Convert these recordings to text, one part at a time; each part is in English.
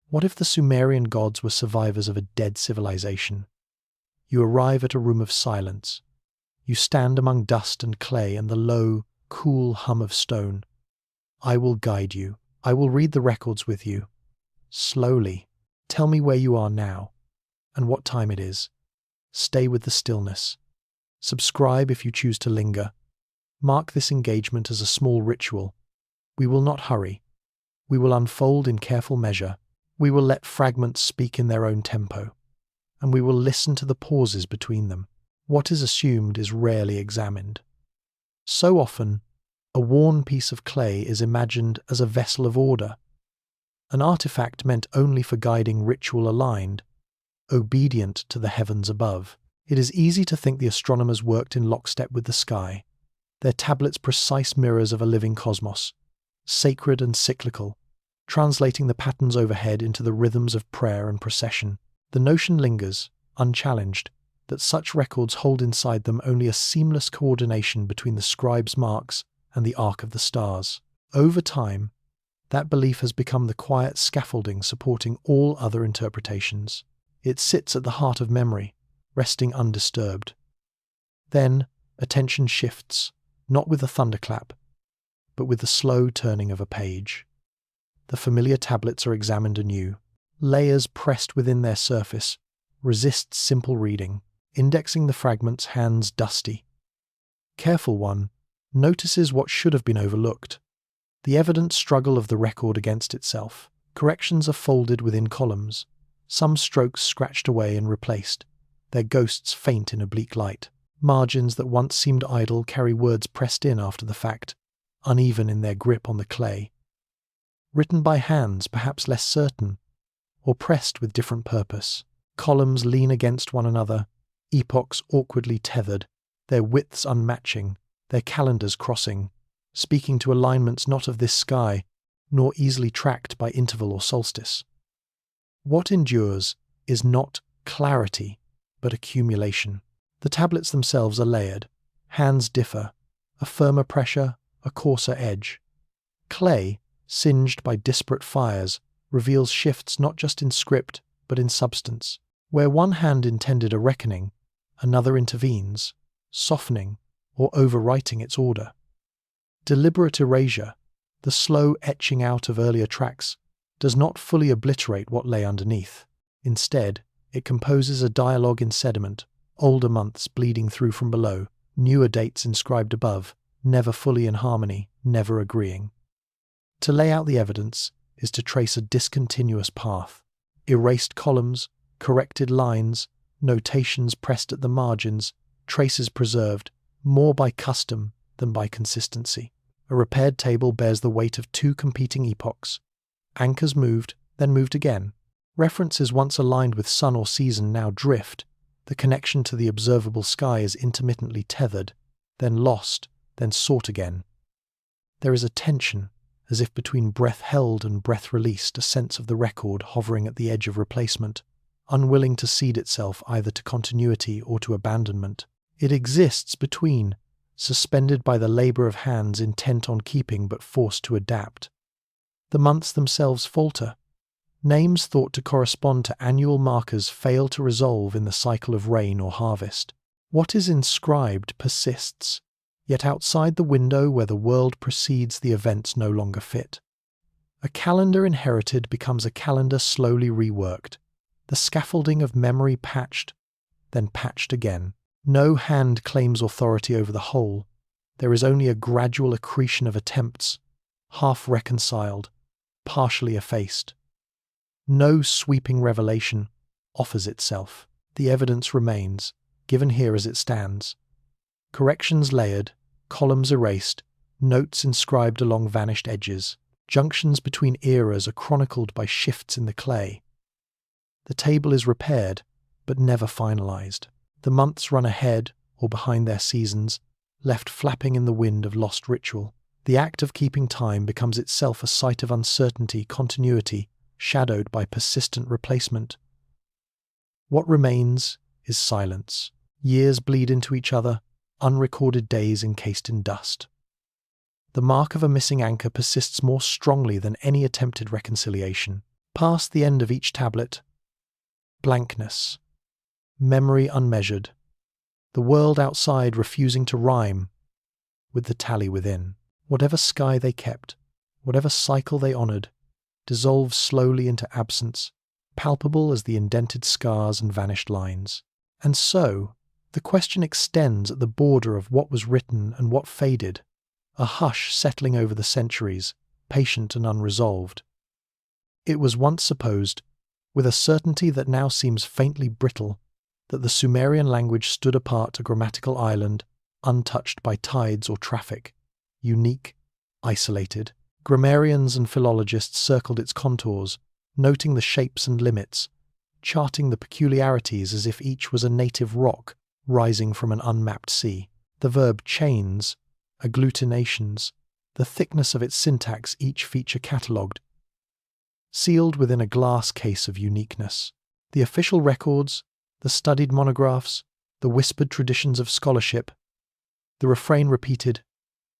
What if the Sumerian gods were survivors of a dead civilization? You arrive at a room of silence. You stand among dust and clay and the low, cool hum of stone. I will guide you. I will read the records with you. Slowly, tell me where you are now and what time it is. Stay with the stillness. Subscribe if you choose to linger. Mark this engagement as a small ritual. We will not hurry. We will unfold in careful measure. We will let fragments speak in their own tempo, and we will listen to the pauses between them. What is assumed is rarely examined. So often, a worn piece of clay is imagined as a vessel of order, an artifact meant only for guiding ritual aligned, obedient to the heavens above. It is easy to think the astronomers worked in lockstep with the sky, their tablets precise mirrors of a living cosmos, sacred and cyclical, translating the patterns overhead into the rhythms of prayer and procession. The notion lingers, unchallenged, that such records hold inside them only a seamless coordination between the scribe's marks and the arc of the stars. Over time, that belief has become the quiet scaffolding supporting all other interpretations. It sits at the heart of memory, resting undisturbed. Then, attention shifts, not with a thunderclap, but with the slow turning of a page. The familiar tablets are examined anew. Layers pressed within their surface resist simple reading, indexing the fragments, hands dusty. Careful one notices what should have been overlooked: the evident struggle of the record against itself. Corrections are folded within columns, some strokes scratched away and replaced, their ghosts faint in oblique light. Margins that once seemed idle carry words pressed in after the fact, uneven in their grip on the clay. Written by hands perhaps less certain, or pressed with different purpose. Columns lean against one another, epochs awkwardly tethered, their widths unmatching, their calendars crossing, speaking to alignments not of this sky, nor easily tracked by interval or solstice. What endures is not clarity, but accumulation. The tablets themselves are layered. Hands differ, a firmer pressure, a coarser edge. Clay, singed by disparate fires, reveals shifts not just in script, but in substance. Where one hand intended a reckoning, another intervenes, softening or overwriting its order. Deliberate erasure, the slow etching out of earlier tracks, does not fully obliterate what lay underneath. Instead, it composes a dialogue in sediment, older months bleeding through from below, newer dates inscribed above, never fully in harmony, never agreeing. To lay out the evidence is to trace a discontinuous path. Erased columns, corrected lines, notations pressed at the margins, traces preserved, more by custom than by consistency. A repaired table bears the weight of two competing epochs. Anchors moved, then moved again. References once aligned with sun or season now drift. The connection to the observable sky is intermittently tethered, then lost, then sought again. There is a tension, as if between breath held and breath released, a sense of the record hovering at the edge of replacement, unwilling to cede itself either to continuity or to abandonment. It exists between, suspended by the labour of hands intent on keeping but forced to adapt. The months themselves falter. Names thought to correspond to annual markers fail to resolve in the cycle of rain or harvest. What is inscribed persists, yet outside the window where the world precedes the events no longer fit. A calendar inherited becomes a calendar slowly reworked, the scaffolding of memory patched, then patched again. No hand claims authority over the whole. There is only a gradual accretion of attempts, half reconciled, partially effaced. No sweeping revelation offers itself. The evidence remains, given here as it stands. Corrections layered, columns erased, notes inscribed along vanished edges. Junctions between eras are chronicled by shifts in the clay. The table is repaired, but never finalized. The months run ahead or behind their seasons, left flapping in the wind of lost ritual. The act of keeping time becomes itself a site of uncertainty, continuity, shadowed by persistent replacement. What remains is silence. Years bleed into each other, unrecorded days encased in dust. The mark of a missing anchor persists more strongly than any attempted reconciliation. Past the end of each tablet, blankness, memory unmeasured, the world outside refusing to rhyme with the tally within. Whatever sky they kept, whatever cycle they honoured, dissolves slowly into absence, palpable as the indented scars and vanished lines. And so, the question extends at the border of what was written and what faded, a hush settling over the centuries, patient and unresolved. It was once supposed, with a certainty that now seems faintly brittle, that the Sumerian language stood apart a grammatical island, untouched by tides or traffic, unique, isolated. Grammarians and philologists circled its contours, noting the shapes and limits, charting the peculiarities as if each was a native rock rising from an unmapped sea. The verb chains, agglutinations, the thickness of its syntax, each feature catalogued, sealed within a glass case of uniqueness. The official records, the studied monographs, the whispered traditions of scholarship, the refrain repeated,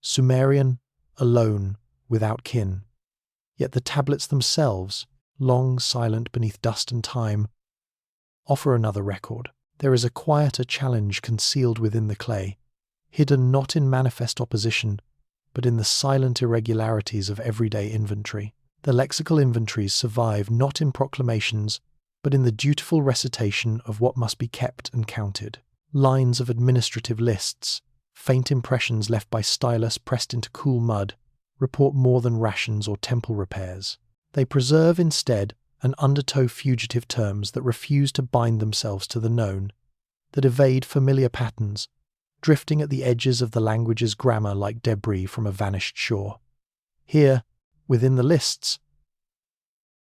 Sumerian, alone, without kin. Yet the tablets themselves, long silent beneath dust and time, offer another record. There is a quieter challenge concealed within the clay, hidden not in manifest opposition, but in the silent irregularities of everyday inventory. The lexical inventories survive not in proclamations, but in the dutiful recitation of what must be kept and counted. Lines of administrative lists, faint impressions left by stylus pressed into cool mud, report more than rations or temple repairs. They preserve instead an undertow fugitive terms that refuse to bind themselves to the known, that evade familiar patterns, drifting at the edges of the language's grammar like debris from a vanished shore. Here, within the lists,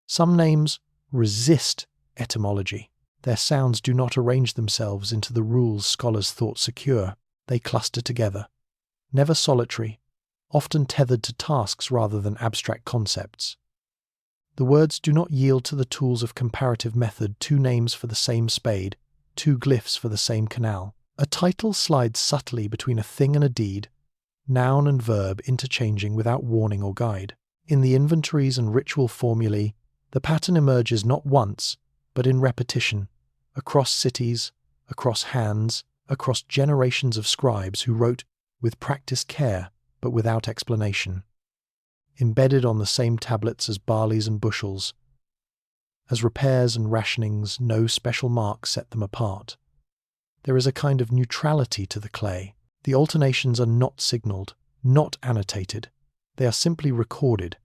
some names resist etymology. Their sounds do not arrange themselves into the rules scholars thought secure. They cluster together, never solitary, often tethered to tasks rather than abstract concepts. The words do not yield to the tools of comparative method, two names for the same spade, two glyphs for the same canal. A title slides subtly between a thing and a deed, noun and verb interchanging without warning or guide. In the inventories and ritual formulae, the pattern emerges not once, but in repetition, across cities, across hands, across generations of scribes who wrote with practiced care but without explanation, embedded on the same tablets as barleys and bushels. As repairs and rationings, no special mark set them apart. There is a kind of neutrality to the clay. The alternations are not signalled, not annotated. They are simply recorded.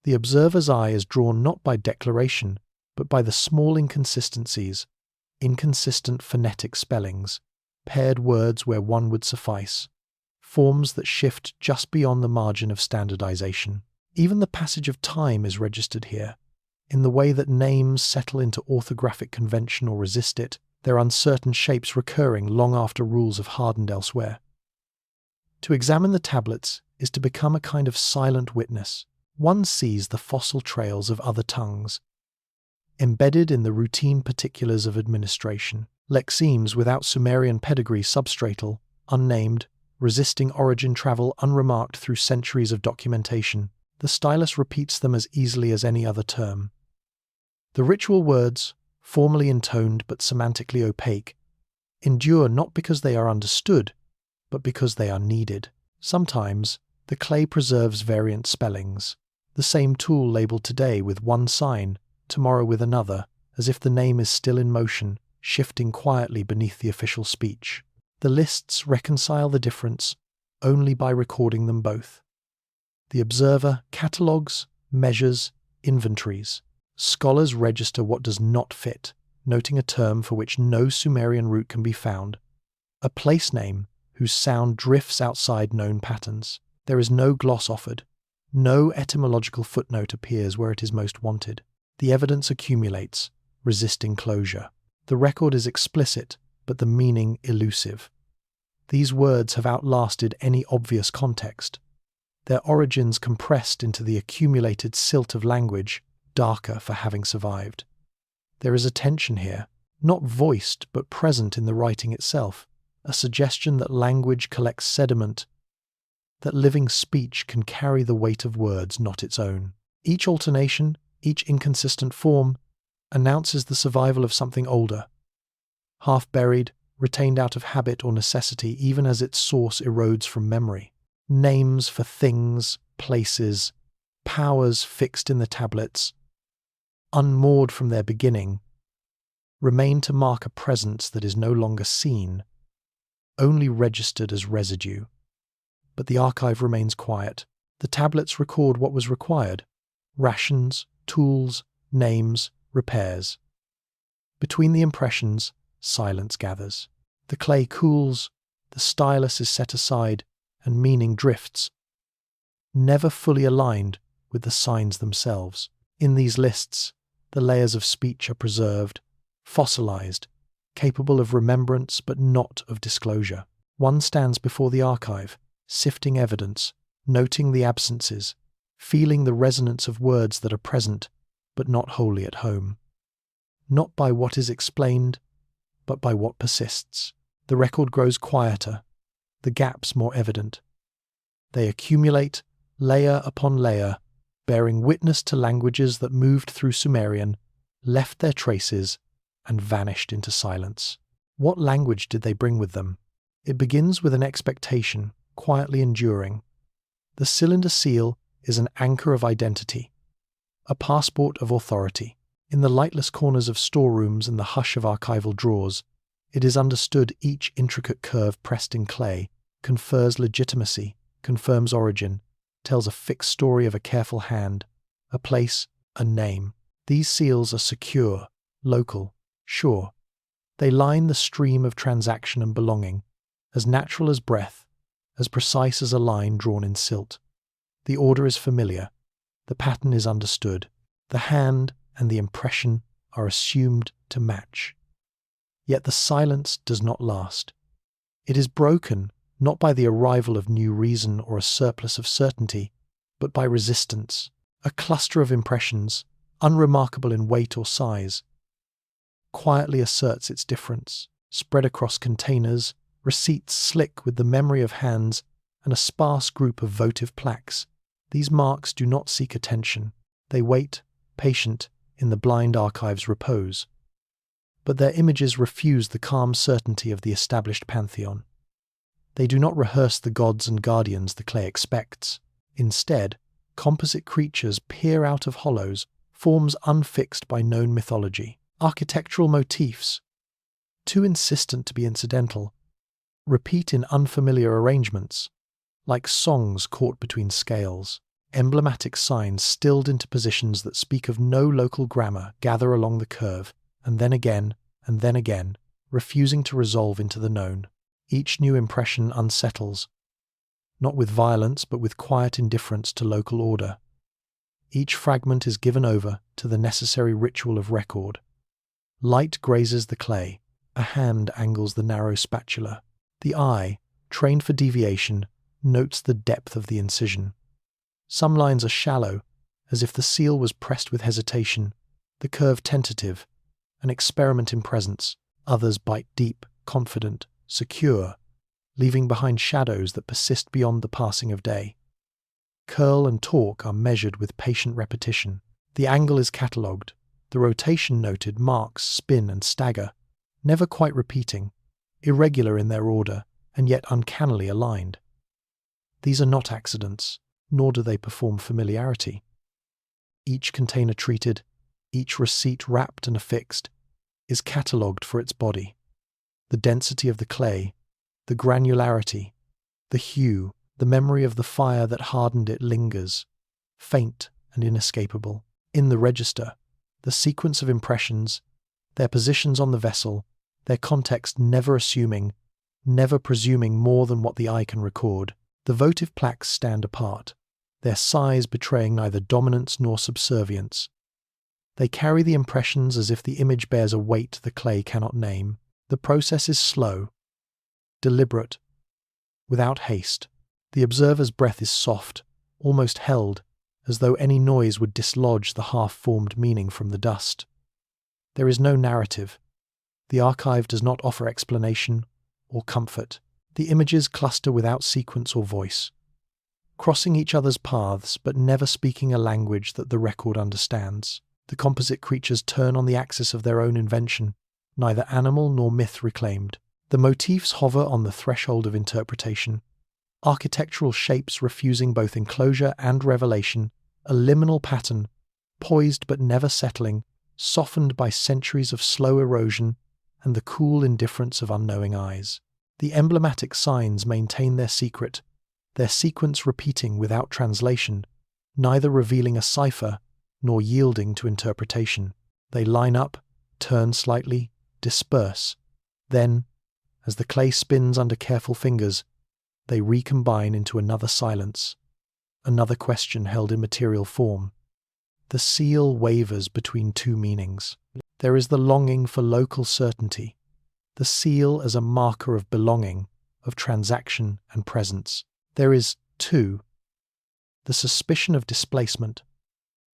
The observer's eye is drawn not by declaration, but by the small inconsistencies, inconsistent phonetic spellings, paired words where one would suffice, forms that shift just beyond the margin of standardization. Even the passage of time is registered here, in the way that names settle into orthographic convention or resist it, their uncertain shapes recurring long after rules have hardened elsewhere. To examine the tablets is to become a kind of silent witness. One sees the fossil trails of other tongues, embedded in the routine particulars of administration. Lexemes without Sumerian pedigree substratal, unnamed, resisting origin travel unremarked through centuries of documentation. The stylus repeats them as easily as any other term. The ritual words, formally intoned but semantically opaque, endure not because they are understood, but because they are needed. Sometimes, the clay preserves variant spellings, the same tool labelled today with one sign, tomorrow with another, as if the name is still in motion, shifting quietly beneath the official speech. The lists reconcile the difference only by recording them both. The observer catalogues, measures, inventories. Scholars register what does not fit, noting a term for which no Sumerian root can be found, a place name whose sound drifts outside known patterns. There is no gloss offered. No etymological footnote appears where it is most wanted. The evidence accumulates, resisting closure. The record is explicit, but the meaning elusive. These words have outlasted any obvious context, their origins compressed into the accumulated silt of language, darker for having survived. There is a tension here, not voiced but present in the writing itself, a suggestion that language collects sediment, that living speech can carry the weight of words not its own. Each alternation, Each inconsistent form announces the survival of something older, half-buried, retained out of habit or necessity even as its source erodes from memory. Names for things, places, powers fixed in the tablets, unmoored from their beginning, remain to mark a presence that is no longer seen, only registered as residue. But the archive remains quiet. The tablets record what was required: rations, tools, names, repairs. Between the impressions, silence gathers. The clay cools, the stylus is set aside, and meaning drifts, never fully aligned with the signs themselves. In these lists, the layers of speech are preserved, fossilized, capable of remembrance but not of disclosure. One stands before the archive, sifting evidence, noting the absences, feeling the resonance of words that are present but not wholly at home. Not by what is explained, but by what persists. The record grows quieter, the gaps more evident. They accumulate, layer upon layer, bearing witness to languages that moved through Sumerian, left their traces, and vanished into silence. What language did they bring with them? It begins with an expectation, quietly enduring. The cylinder seal is an anchor of identity, a passport of authority. In the lightless corners of storerooms and the hush of archival drawers, it is understood each intricate curve pressed in clay confers legitimacy, confirms origin, tells a fixed story of a careful hand, a place, a name. These seals are secure, local, sure. They line the stream of transaction and belonging, as natural as breath, as precise as a line drawn in silt. The order is familiar, the pattern is understood, the hand and the impression are assumed to match. Yet the silence does not last. It is broken not by the arrival of new reason or a surplus of certainty, but by resistance. A cluster of impressions, unremarkable in weight or size, quietly asserts its difference, spread across containers, receipts slick with the memory of hands, and a sparse group of votive plaques. These marks do not seek attention. They wait, patient, in the blind archive's repose. But their images refuse the calm certainty of the established pantheon. They do not rehearse the gods and guardians the clay expects. Instead, composite creatures peer out of hollows, forms unfixed by known mythology. Architectural motifs, too insistent to be incidental, repeat in unfamiliar arrangements, like songs caught between scales. Emblematic signs stilled into positions that speak of no local grammar gather along the curve, and then again, refusing to resolve into the known. Each new impression unsettles, not with violence but with quiet indifference to local order. Each fragment is given over to the necessary ritual of record. Light grazes the clay, a hand angles the narrow spatula. The eye, trained for deviation, notes the depth of the incision. Some lines are shallow, as if the seal was pressed with hesitation, the curve tentative, an experiment in presence. Others bite deep, confident, secure, leaving behind shadows that persist beyond the passing of day. Curl and torque are measured with patient repetition. The angle is catalogued, the rotation noted, marks spin and stagger, never quite repeating, irregular in their order, and yet uncannily aligned. These are not accidents, nor do they perform familiarity. Each container treated, each receipt wrapped and affixed, is catalogued for its body. The density of the clay, the granularity, the hue, the memory of the fire that hardened it lingers, faint and inescapable. In the register, the sequence of impressions, their positions on the vessel, their context never assuming, never presuming more than what the eye can record. The votive plaques stand apart, their size betraying neither dominance nor subservience. They carry the impressions as if the image bears a weight the clay cannot name. The process is slow, deliberate, without haste. The observer's breath is soft, almost held, as though any noise would dislodge the half-formed meaning from the dust. There is no narrative. The archive does not offer explanation or comfort. The images cluster without sequence or voice. crossing each other's paths but never speaking a language that the record understands. The composite creatures turn on the axis of their own invention, neither animal nor myth reclaimed. The motifs hover on the threshold of interpretation, architectural shapes refusing both enclosure and revelation, a liminal pattern, poised but never settling, softened by centuries of slow erosion and the cool indifference of unknowing eyes. The emblematic signs maintain their secret, their sequence repeating without translation, neither revealing a cipher nor yielding to interpretation. They line up, turn slightly, disperse. Then, as the clay spins under careful fingers, they recombine into another silence, another question held in material form. The seal wavers between two meanings. There is the longing for local certainty, the seal as a marker of belonging, of transaction and presence. There is, too, the suspicion of displacement,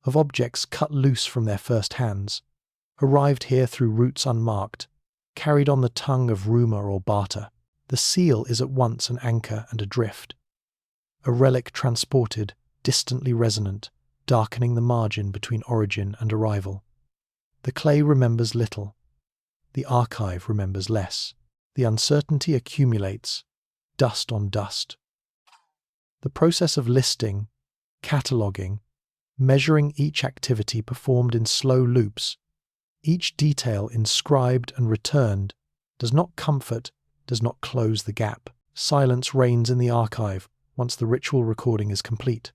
of objects cut loose from their first hands, arrived here through routes unmarked, carried on the tongue of rumour or barter. The seal is at once an anchor and adrift, a relic transported, distantly resonant, darkening the margin between origin and arrival. The clay remembers little. The archive remembers less. The uncertainty accumulates, dust on dust. The process of listing, cataloguing, measuring each activity performed in slow loops, each detail inscribed and returned, does not comfort, does not close the gap. Silence reigns in the archive once the ritual recording is complete.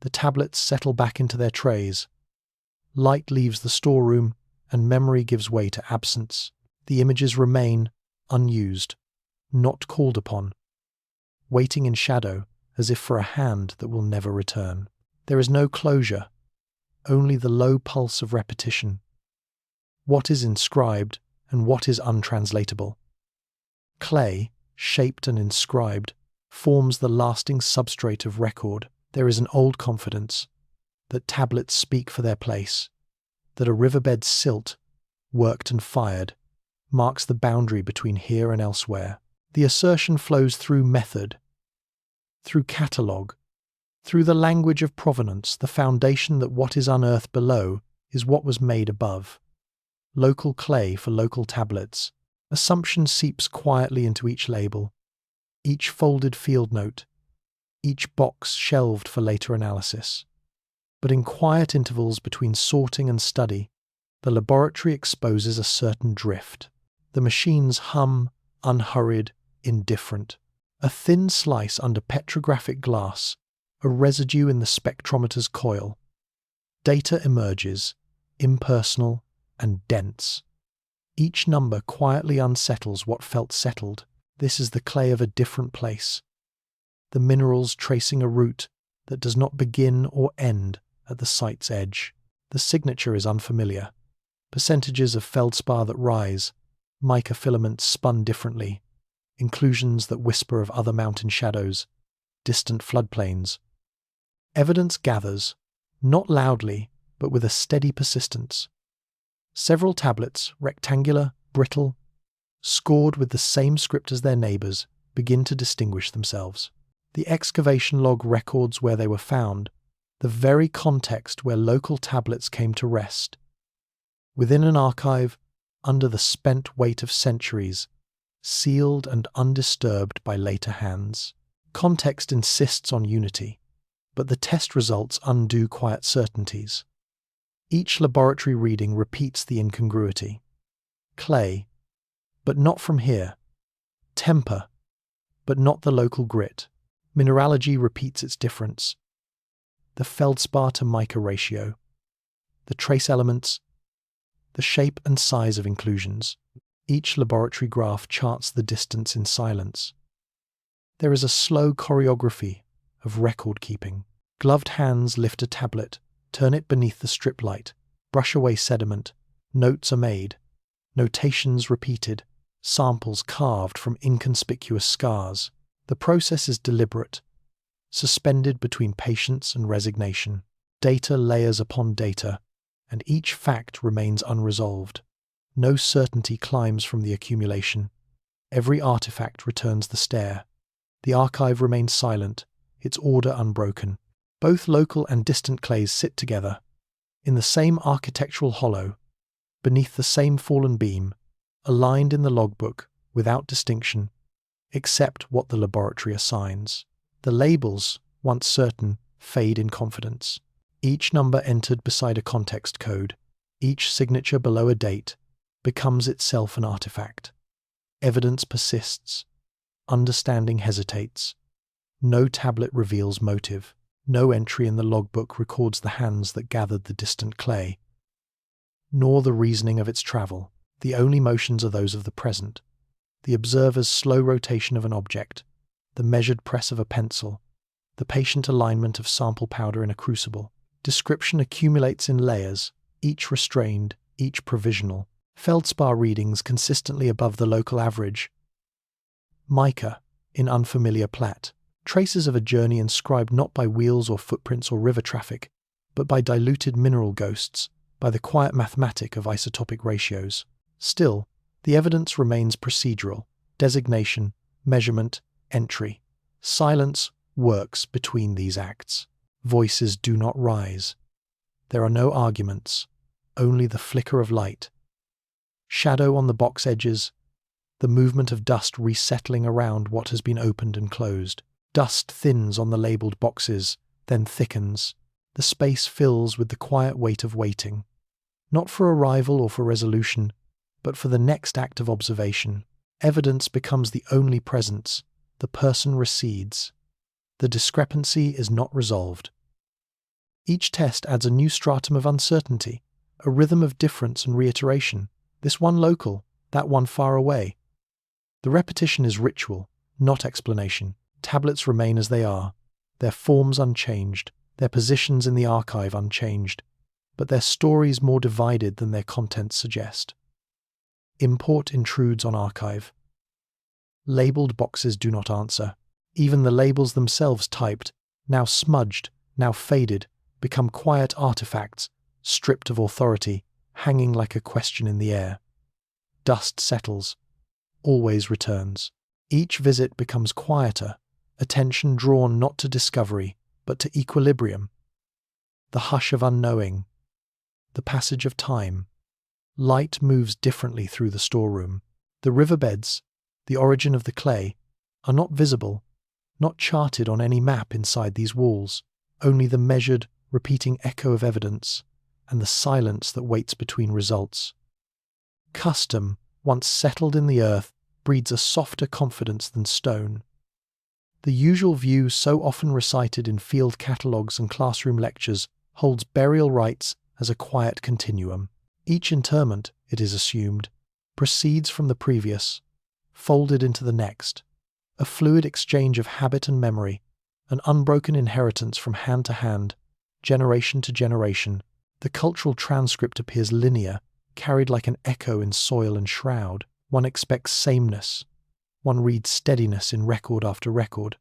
The tablets settle back into their trays. Light leaves the storeroom, and memory gives way to absence. The images remain, unused, not called upon, waiting in shadow as if for a hand that will never return. There is no closure, only the low pulse of repetition. What is inscribed and what is untranslatable? Clay, shaped and inscribed, forms the lasting substrate of record. There is an old confidence that tablets speak for their place, that a riverbed's silt, worked and fired, marks the boundary between here and elsewhere. The assertion flows through method, through catalogue, through the language of provenance, the foundation that what is unearthed below is what was made above. Local clay for local tablets. Assumption seeps quietly into each label, each folded field note, each box shelved for later analysis. But in quiet intervals between sorting and study, the laboratory exposes a certain drift. The machines hum, unhurried, indifferent. A thin slice under petrographic glass, a residue in the spectrometer's coil. Data emerges, impersonal and dense. Each number quietly unsettles what felt settled. This is the clay of a different place. The minerals tracing a route that does not begin or end at the site's edge. The signature is unfamiliar. Percentages of feldspar that rise, mica filaments spun differently, inclusions that whisper of other mountain shadows, distant floodplains. Evidence gathers, not loudly, but with a steady persistence. Several tablets, rectangular, brittle, scored with the same script as their neighbours, begin to distinguish themselves. The excavation log records where they were found, the very context where local tablets came to rest. Within an archive, under the spent weight of centuries, sealed and undisturbed by later hands. Context insists on unity, but the test results undo quiet certainties. Each laboratory reading repeats the incongruity. Clay, but not from here. Temper, but not the local grit. Mineralogy repeats its difference. The feldspar to mica ratio. The trace elements. The shape and size of inclusions. Each laboratory graph charts the distance in silence. There is a slow choreography of record keeping. Gloved hands lift a tablet, turn it beneath the strip light, brush away sediment. Notes are made, notations repeated, samples carved from inconspicuous scars. The process is deliberate, suspended between patience and resignation. Data layers upon data, and each fact remains unresolved. No certainty climbs from the accumulation. Every artifact returns the stare. The archive remains silent, its order unbroken. Both local and distant clays sit together, in the same architectural hollow, beneath the same fallen beam, aligned in the logbook without distinction, except what the laboratory assigns. The labels, once certain, fade in confidence. Each number entered beside a context code, each signature below a date, becomes itself an artifact. Evidence persists. Understanding hesitates. No tablet reveals motive. No entry in the logbook records the hands that gathered the distant clay, nor the reasoning of its travel. The only motions are those of the present, the observer's slow rotation of an object, the measured press of a pencil, the patient alignment of sample powder in a crucible. Description accumulates in layers, each restrained, each provisional. Feldspar readings consistently above the local average. Mica, in unfamiliar plat. Traces of a journey inscribed not by wheels or footprints or river traffic, but by diluted mineral ghosts, by the quiet mathematic of isotopic ratios. Still, the evidence remains procedural: designation, measurement, entry. Silence works between these acts. Voices do not rise. There are no arguments, only the flicker of light. Shadow on the box edges, the movement of dust resettling around what has been opened and closed. Dust thins on the labelled boxes, then thickens. The space fills with the quiet weight of waiting, not for arrival or for resolution, but for the next act of observation. Evidence becomes the only presence. The person recedes. The discrepancy is not resolved. Each test adds a new stratum of uncertainty, a rhythm of difference and reiteration. This one local, that one far away. The repetition is ritual, not explanation. Tablets remain as they are, their forms unchanged, their positions in the archive unchanged, but their stories more divided than their contents suggest. Import intrudes on archive. Labeled boxes do not answer. Even the labels themselves typed, now smudged, now faded, become quiet artifacts, stripped of authority, hanging like a question in the air. Dust settles, always returns. Each visit becomes quieter, attention drawn not to discovery, but to equilibrium. The hush of unknowing, the passage of time. Light moves differently through the storeroom. The riverbeds, the origin of the clay, are not visible, not charted on any map inside these walls, only the measured, repeating echo of evidence and the silence that waits between results. Custom, once settled in the earth, breeds a softer confidence than stone. The usual view so often recited in field catalogues and classroom lectures holds burial rites as a quiet continuum. Each interment, it is assumed, proceeds from the previous, folded into the next, a fluid exchange of habit and memory, an unbroken inheritance from hand to hand, generation to generation. The cultural transcript appears linear, carried like an echo in soil and shroud. One expects sameness. One reads steadiness in record after record,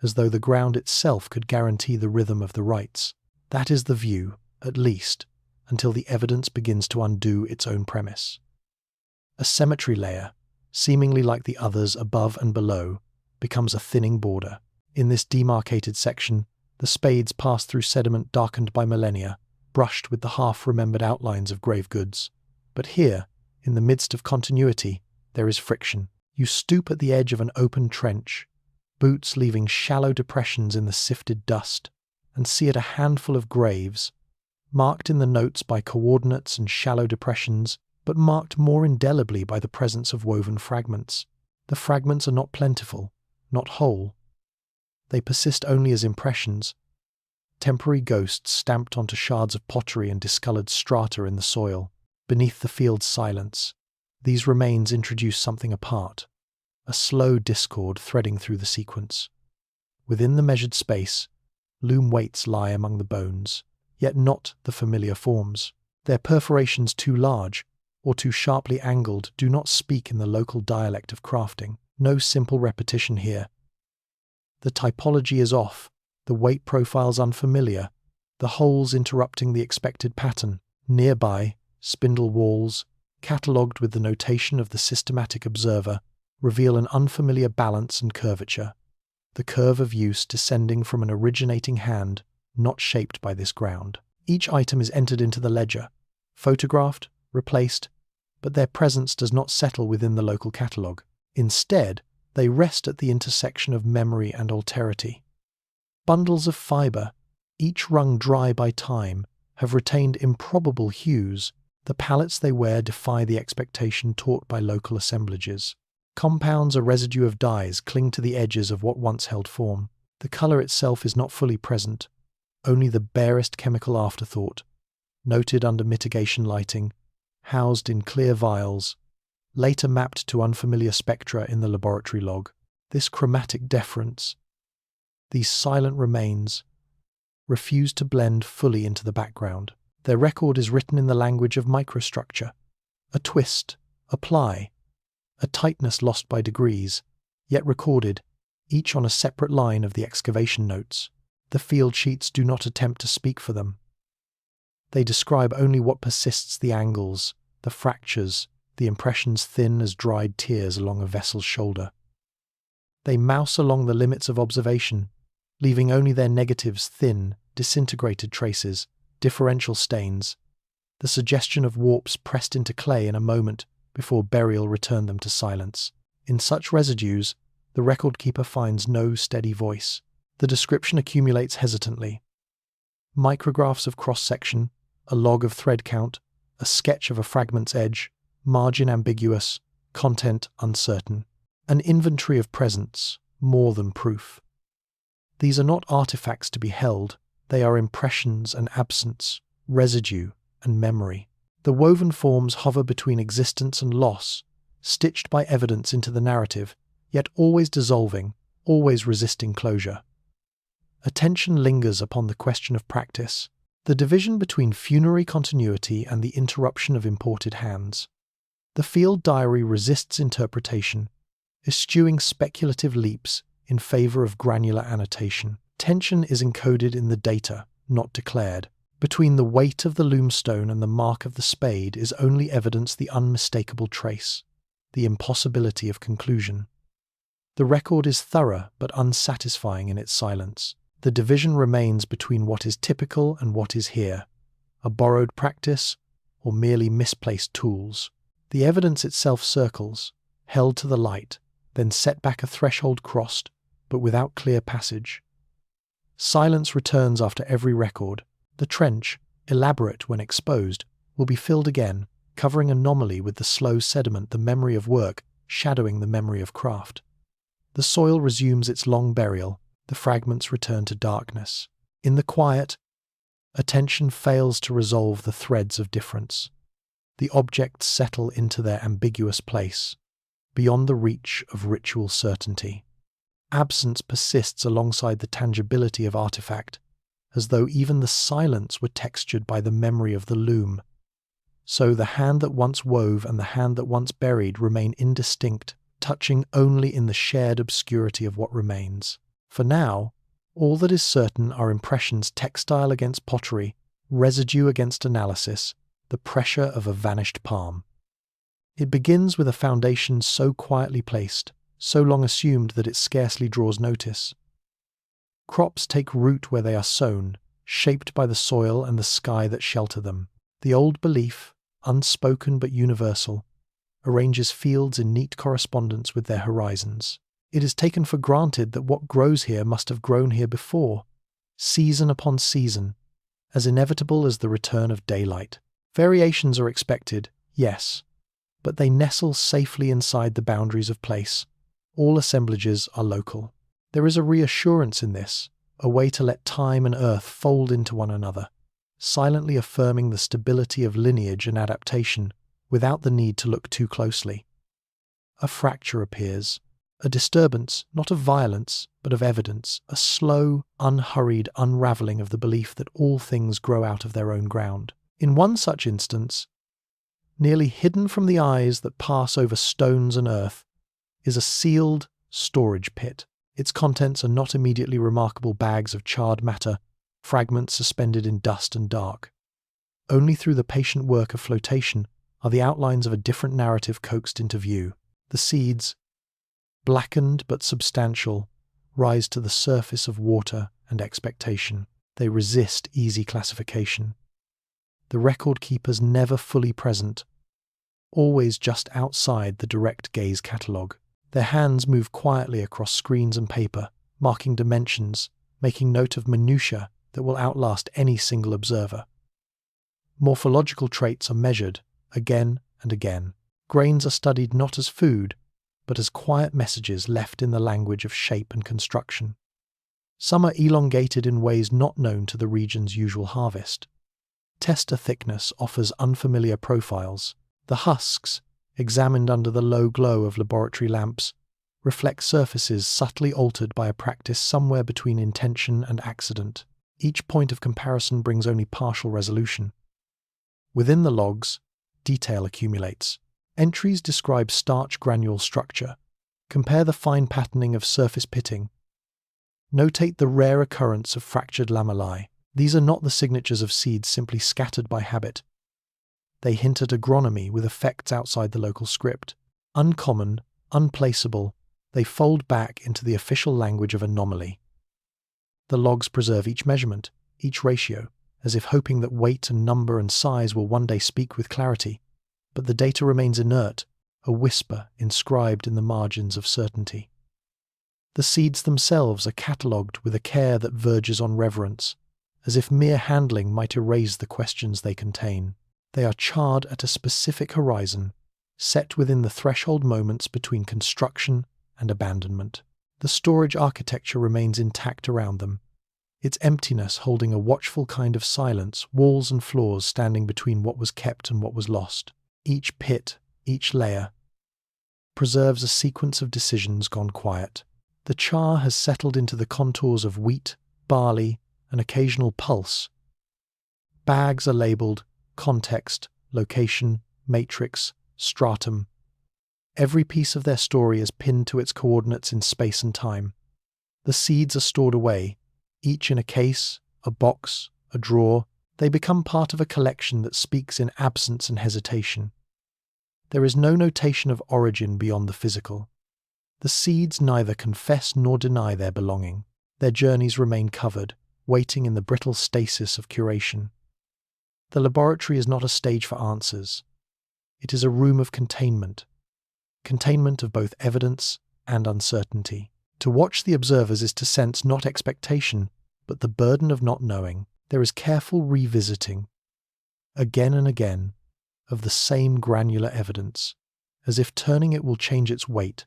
as though the ground itself could guarantee the rhythm of the rites. That is the view, at least, until the evidence begins to undo its own premise. A cemetery layer, seemingly like the others above and below, becomes a thinning border. In this demarcated section, the spades pass through sediment darkened by millennia, brushed with the half-remembered outlines of grave goods. But here, in the midst of continuity, there is friction. You stoop at the edge of an open trench, boots leaving shallow depressions in the sifted dust, and see at a handful of graves, marked in the notes by coordinates and shallow depressions, but marked more indelibly by the presence of woven fragments. The fragments are not plentiful, not whole. They persist only as impressions, temporary ghosts stamped onto shards of pottery and discoloured strata in the soil. Beneath the field's silence, these remains introduce something apart, a slow discord threading through the sequence. Within the measured space, loom weights lie among the bones, yet not the familiar forms. Their perforations too large, or too sharply angled, do not speak in the local dialect of crafting. No simple repetition here. The typology is off, the weight profiles unfamiliar, the holes interrupting the expected pattern. Nearby, spindle walls, catalogued with the notation of the systematic observer, reveal an unfamiliar balance and curvature. the curve of use descending from an originating hand not shaped by this ground. Each item is entered into the ledger, photographed, replaced, but their presence does not settle within the local catalogue. Instead, they rest at the intersection of memory and alterity. Bundles of fibre, each wrung dry by time, have retained improbable hues. The palettes they wear defy the expectation taught by local assemblages. Compounds, a residue of dyes, cling to the edges of what once held form. The colour itself is not fully present, only the barest chemical afterthought, noted under mitigation lighting, housed in clear vials, later mapped to unfamiliar spectra in the laboratory log. This chromatic deference, these silent remains, refuse to blend fully into the background. Their record is written in the language of microstructure, a twist, a ply, a tightness lost by degrees, yet recorded, each on a separate line of the excavation notes. The field sheets do not attempt to speak for them. They describe only what persists: the angles, the fractures, the impressions thin as dried tears along a vessel's shoulder. They mouse along the limits of observation, leaving only their negatives: thin, disintegrated traces, differential stains, the suggestion of warps pressed into clay in a moment before burial returned them to silence. In such residues, the record keeper finds no steady voice. The description accumulates hesitantly. Micrographs of cross-section, a log of thread count, a sketch of a fragment's edge, margin ambiguous, content uncertain. An inventory of presence, more than proof. These are not artifacts to be held, they are impressions and absence, residue and memory. The woven forms hover between existence and loss, stitched by evidence into the narrative, yet always dissolving, always resisting closure. Attention lingers upon the question of practice, the division between funerary continuity and the interruption of imported hands. The field diary resists interpretation, eschewing speculative leaps in favour of granular annotation. Tension is encoded in the data, not declared. Between the weight of the loomstone and the mark of the spade is only evidence the unmistakable trace, the impossibility of conclusion. The record is thorough but unsatisfying in its silence. The division remains between what is typical and what is here, a borrowed practice or merely misplaced tools. The evidence itself circles, held to the light, then set back a threshold crossed, but without clear passage. Silence returns after every record. The trench, elaborate when exposed, will be filled again, covering anomaly with the slow sediment, the memory of work shadowing the memory of craft. The soil resumes its long burial, the fragments return to darkness. In the quiet, attention fails to resolve the threads of difference. The objects settle into their ambiguous place, beyond the reach of ritual certainty. Absence persists alongside the tangibility of artifact, as though even the silence were textured by the memory of the loom. So the hand that once wove and the hand that once buried remain indistinct, touching only in the shared obscurity of what remains. For now, all that is certain are impressions textile against pottery, residue against analysis, the pressure of a vanished palm. It begins with a foundation so quietly placed, so long assumed that it scarcely draws notice. Crops take root where they are sown, shaped by the soil and the sky that shelter them. The old belief, unspoken but universal, arranges fields in neat correspondence with their horizons. It is taken for granted that what grows here must have grown here before, season upon season, as inevitable as the return of daylight. Variations are expected, yes, but they nestle safely inside the boundaries of place. All assemblages are local. There is a reassurance in this, a way to let time and earth fold into one another, silently affirming the stability of lineage and adaptation without the need to look too closely. A fracture appears, a disturbance not of violence but of evidence, a slow, unhurried unravelling of the belief that all things grow out of their own ground. In one such instance, nearly hidden from the eyes that pass over stones and earth, is a sealed storage pit. Its contents are not immediately remarkable bags of charred matter, fragments suspended in dust and dark. Only through the patient work of flotation are the outlines of a different narrative coaxed into view. The seeds, blackened but substantial, rise to the surface of water and expectation. They resist easy classification. The record keeper's never fully present, always just outside the direct gaze catalogue. Their hands move quietly across screens and paper, marking dimensions, making note of minutiae that will outlast any single observer. Morphological traits are measured again and again. Grains are studied not as food, but as quiet messages left in the language of shape and construction. Some are elongated in ways not known to the region's usual harvest. Tester thickness offers unfamiliar profiles. The husks, examined under the low glow of laboratory lamps, reflect surfaces subtly altered by a practice somewhere between intention and accident. Each point of comparison brings only partial resolution. Within the logs, detail accumulates. Entries describe starch granule structure. Compare the fine patterning of surface pitting. Notate the rare occurrence of fractured lamellae. These are not the signatures of seeds simply scattered by habit. They hint at agronomy with effects outside the local script. Uncommon, unplaceable, they fold back into the official language of anomaly. The logs preserve each measurement, each ratio, as if hoping that weight and number and size will one day speak with clarity. But the data remains inert, a whisper inscribed in the margins of certainty. The seeds themselves are catalogued with a care that verges on reverence, as if mere handling might erase the questions they contain. They are charred at a specific horizon, set within the threshold moments between construction and abandonment. The storage architecture remains intact around them, its emptiness holding a watchful kind of silence, walls and floors standing between what was kept and what was lost. Each pit, each layer, preserves a sequence of decisions gone quiet. The char has settled into the contours of wheat, barley, an occasional pulse. Bags are labelled context, location, matrix, stratum. Every piece of their story is pinned to its coordinates in space and time. The seeds are stored away, each in a case, a box, a drawer. They become part of a collection that speaks in absence and hesitation. There is no notation of origin beyond the physical. The seeds neither confess nor deny their belonging. Their journeys remain covered, waiting in the brittle stasis of curation. The laboratory is not a stage for answers. It is a room of containment of both evidence and uncertainty. To watch the observers is to sense not expectation, but the burden of not knowing. There is careful revisiting, again and again, of the same granular evidence, as if turning it will change its weight,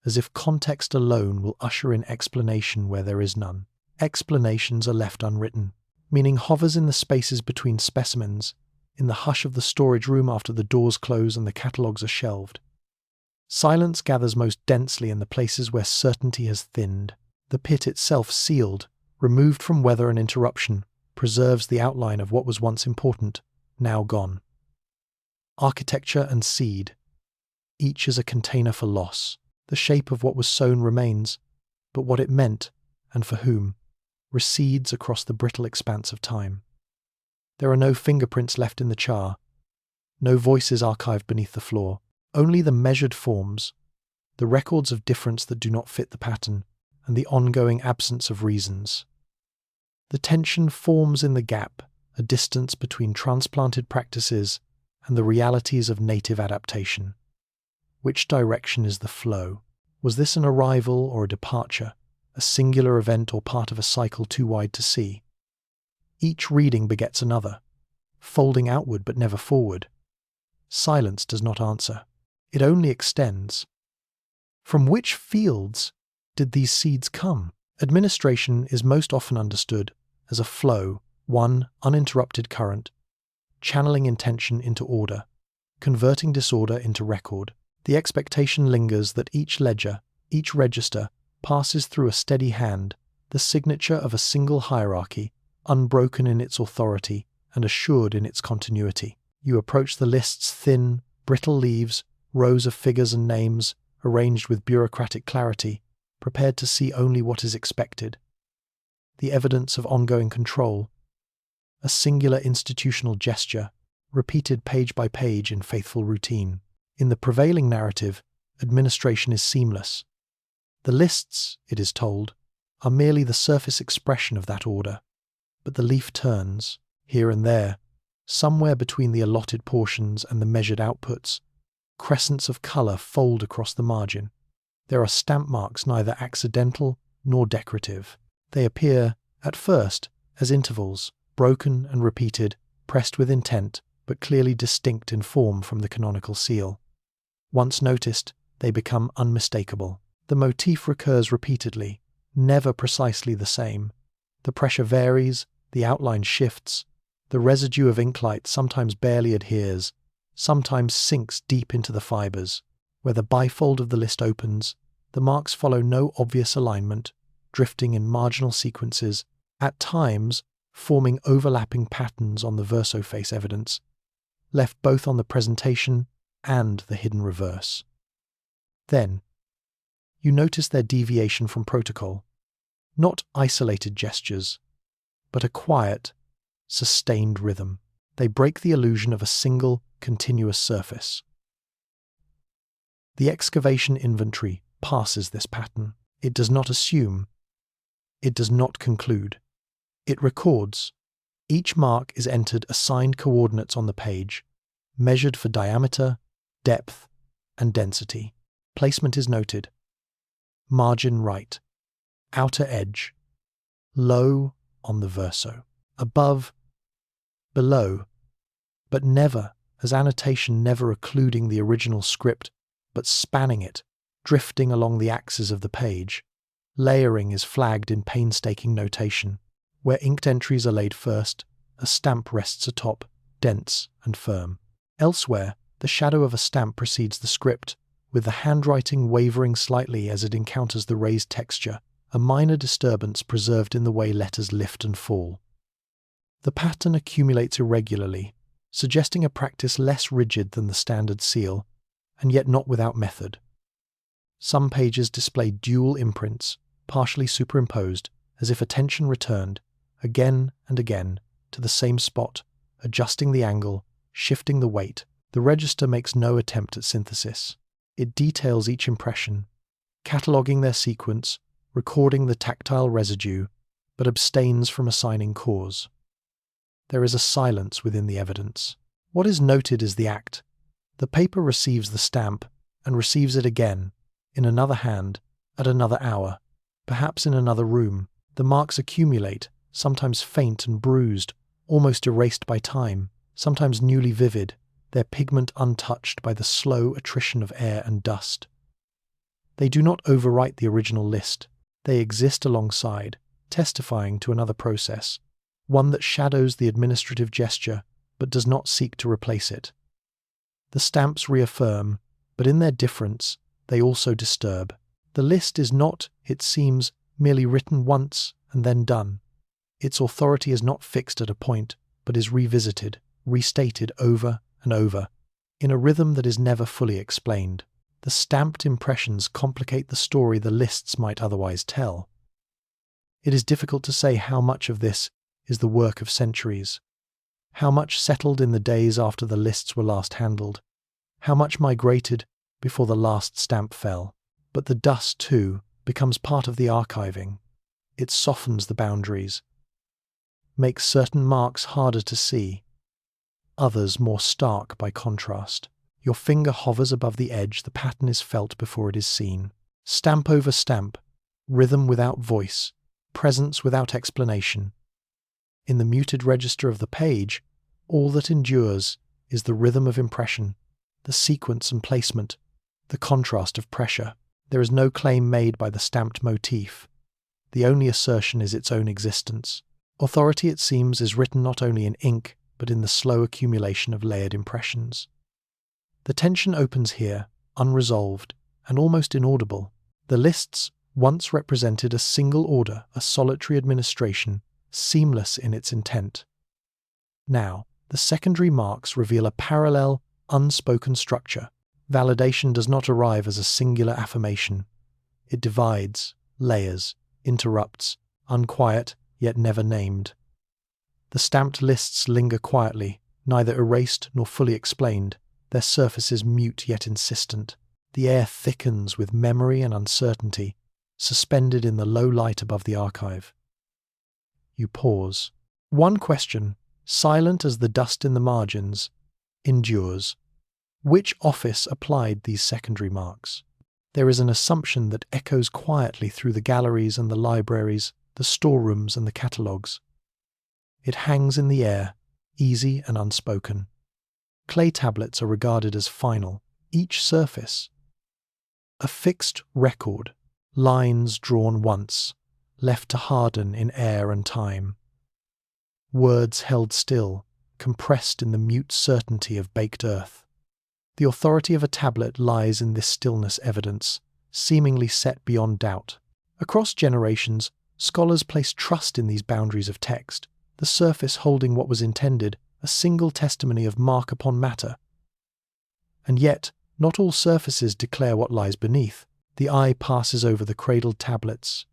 as if context alone will usher in explanation where there is none. Explanations are left unwritten. Meaning hovers in the spaces between specimens, in the hush of the storage room after the doors close and the catalogues are shelved. Silence gathers most densely in the places where certainty has thinned. The pit itself sealed, removed from weather and interruption, preserves the outline of what was once important, now gone. Architecture and seed. Each is a container for loss. The shape of what was sown remains, but what it meant, and for whom, recedes across the brittle expanse of time. There are no fingerprints left in the char, no voices archived beneath the floor, only the measured forms, the records of difference that do not fit the pattern, and the ongoing absence of reasons. The tension forms in the gap, a distance between transplanted practices and the realities of native adaptation. Which direction is the flow? Was this an arrival or a departure? A singular event or part of a cycle too wide to see? Each reading begets another, folding outward but never forward. Silence does not answer. It only extends. From which fields did these seeds come? Administration is most often understood as a flow, one uninterrupted current, channeling intention into order, converting disorder into record. The expectation lingers that each ledger, each register, passes through a steady hand, the signature of a single hierarchy, unbroken in its authority and assured in its continuity. You approach the list's thin, brittle leaves, rows of figures and names, arranged with bureaucratic clarity, prepared to see only what is expected. The evidence of ongoing control, a singular institutional gesture, repeated page by page in faithful routine. In the prevailing narrative, administration is seamless. The lists, it is told, are merely the surface expression of that order, but the leaf turns, here and there, somewhere between the allotted portions and the measured outputs. Crescents of colour fold across the margin. There are stamp marks neither accidental nor decorative. They appear, at first, as intervals, broken and repeated, pressed with intent, but clearly distinct in form from the canonical seal. Once noticed, they become unmistakable. The motif recurs repeatedly, never precisely the same. The pressure varies, the outline shifts, the residue of inklight sometimes barely adheres, sometimes sinks deep into the fibres. Where the bifold of the list opens, the marks follow no obvious alignment, drifting in marginal sequences, at times forming overlapping patterns on the verso face evidence, left both on the presentation and the hidden reverse. Then, you notice their deviation from protocol, not isolated gestures, but a quiet, sustained rhythm. They break the illusion of a single, continuous surface. The excavation inventory passes this pattern. It does not assume. It does not conclude. It records. Each mark is entered assigned coordinates on the page, measured for diameter, depth, and density. Placement is noted. Margin right. Outer edge. Low on the verso. Above. Below. But never, as annotation never occluding the original script, but spanning it, drifting along the axis of the page. Layering is flagged in painstaking notation. Where inked entries are laid first, a stamp rests atop, dense and firm. Elsewhere, the shadow of a stamp precedes the script, with the handwriting wavering slightly as it encounters the raised texture, a minor disturbance preserved in the way letters lift and fall. The pattern accumulates irregularly, suggesting a practice less rigid than the standard seal, and yet not without method. Some pages display dual imprints, partially superimposed, as if attention returned, again and again, to the same spot, adjusting the angle, shifting the weight. The register makes no attempt at synthesis. It details each impression, cataloguing their sequence, recording the tactile residue, but abstains from assigning cause. There is a silence within the evidence. What is noted is the act. The paper receives the stamp, and receives it again, in another hand, at another hour, perhaps in another room. The marks accumulate, sometimes faint and bruised, almost erased by time, sometimes newly vivid, their pigment untouched by the slow attrition of air and dust. They do not overwrite the original list. They exist alongside, testifying to another process, one that shadows the administrative gesture but does not seek to replace it. The stamps reaffirm, but in their difference, they also disturb. The list is not, it seems, merely written once and then done. Its authority is not fixed at a point, but is revisited, restated over and over, in a rhythm that is never fully explained. The stamped impressions complicate the story the lists might otherwise tell. It is difficult to say how much of this is the work of centuries, how much settled in the days after the lists were last handled, how much migrated before the last stamp fell. But the dust, too, becomes part of the archiving. It softens the boundaries, makes certain marks harder to see, others more stark by contrast. Your finger hovers above the edge, the pattern is felt before it is seen. Stamp over stamp, rhythm without voice, presence without explanation. In the muted register of the page, all that endures is the rhythm of impression, the sequence and placement, the contrast of pressure. There is no claim made by the stamped motif. The only assertion is its own existence. Authority, it seems, is written not only in ink, but in the slow accumulation of layered impressions. The tension opens here, unresolved, and almost inaudible. The lists once represented a single order, a solitary administration, seamless in its intent. Now, the secondary marks reveal a parallel, unspoken structure. Validation does not arrive as a singular affirmation. It divides, layers, interrupts, unquiet, yet never named. The stamped lists linger quietly, neither erased nor fully explained, their surfaces mute yet insistent. The air thickens with memory and uncertainty, suspended in the low light above the archive. You pause. One question, silent as the dust in the margins, endures. Which office applied these secondary marks? There is an assumption that echoes quietly through the galleries and the libraries, the storerooms and the catalogues. It hangs in the air, easy and unspoken. Clay tablets are regarded as final, each surface a fixed record, lines drawn once, left to harden in air and time. Words held still, compressed in the mute certainty of baked earth. The authority of a tablet lies in this stillness evidence, seemingly set beyond doubt. Across generations, scholars placed trust in these boundaries of text, the surface holding what was intended, a single testimony of mark upon matter. And yet, not all surfaces declare what lies beneath. The eye passes over the cradled tablets,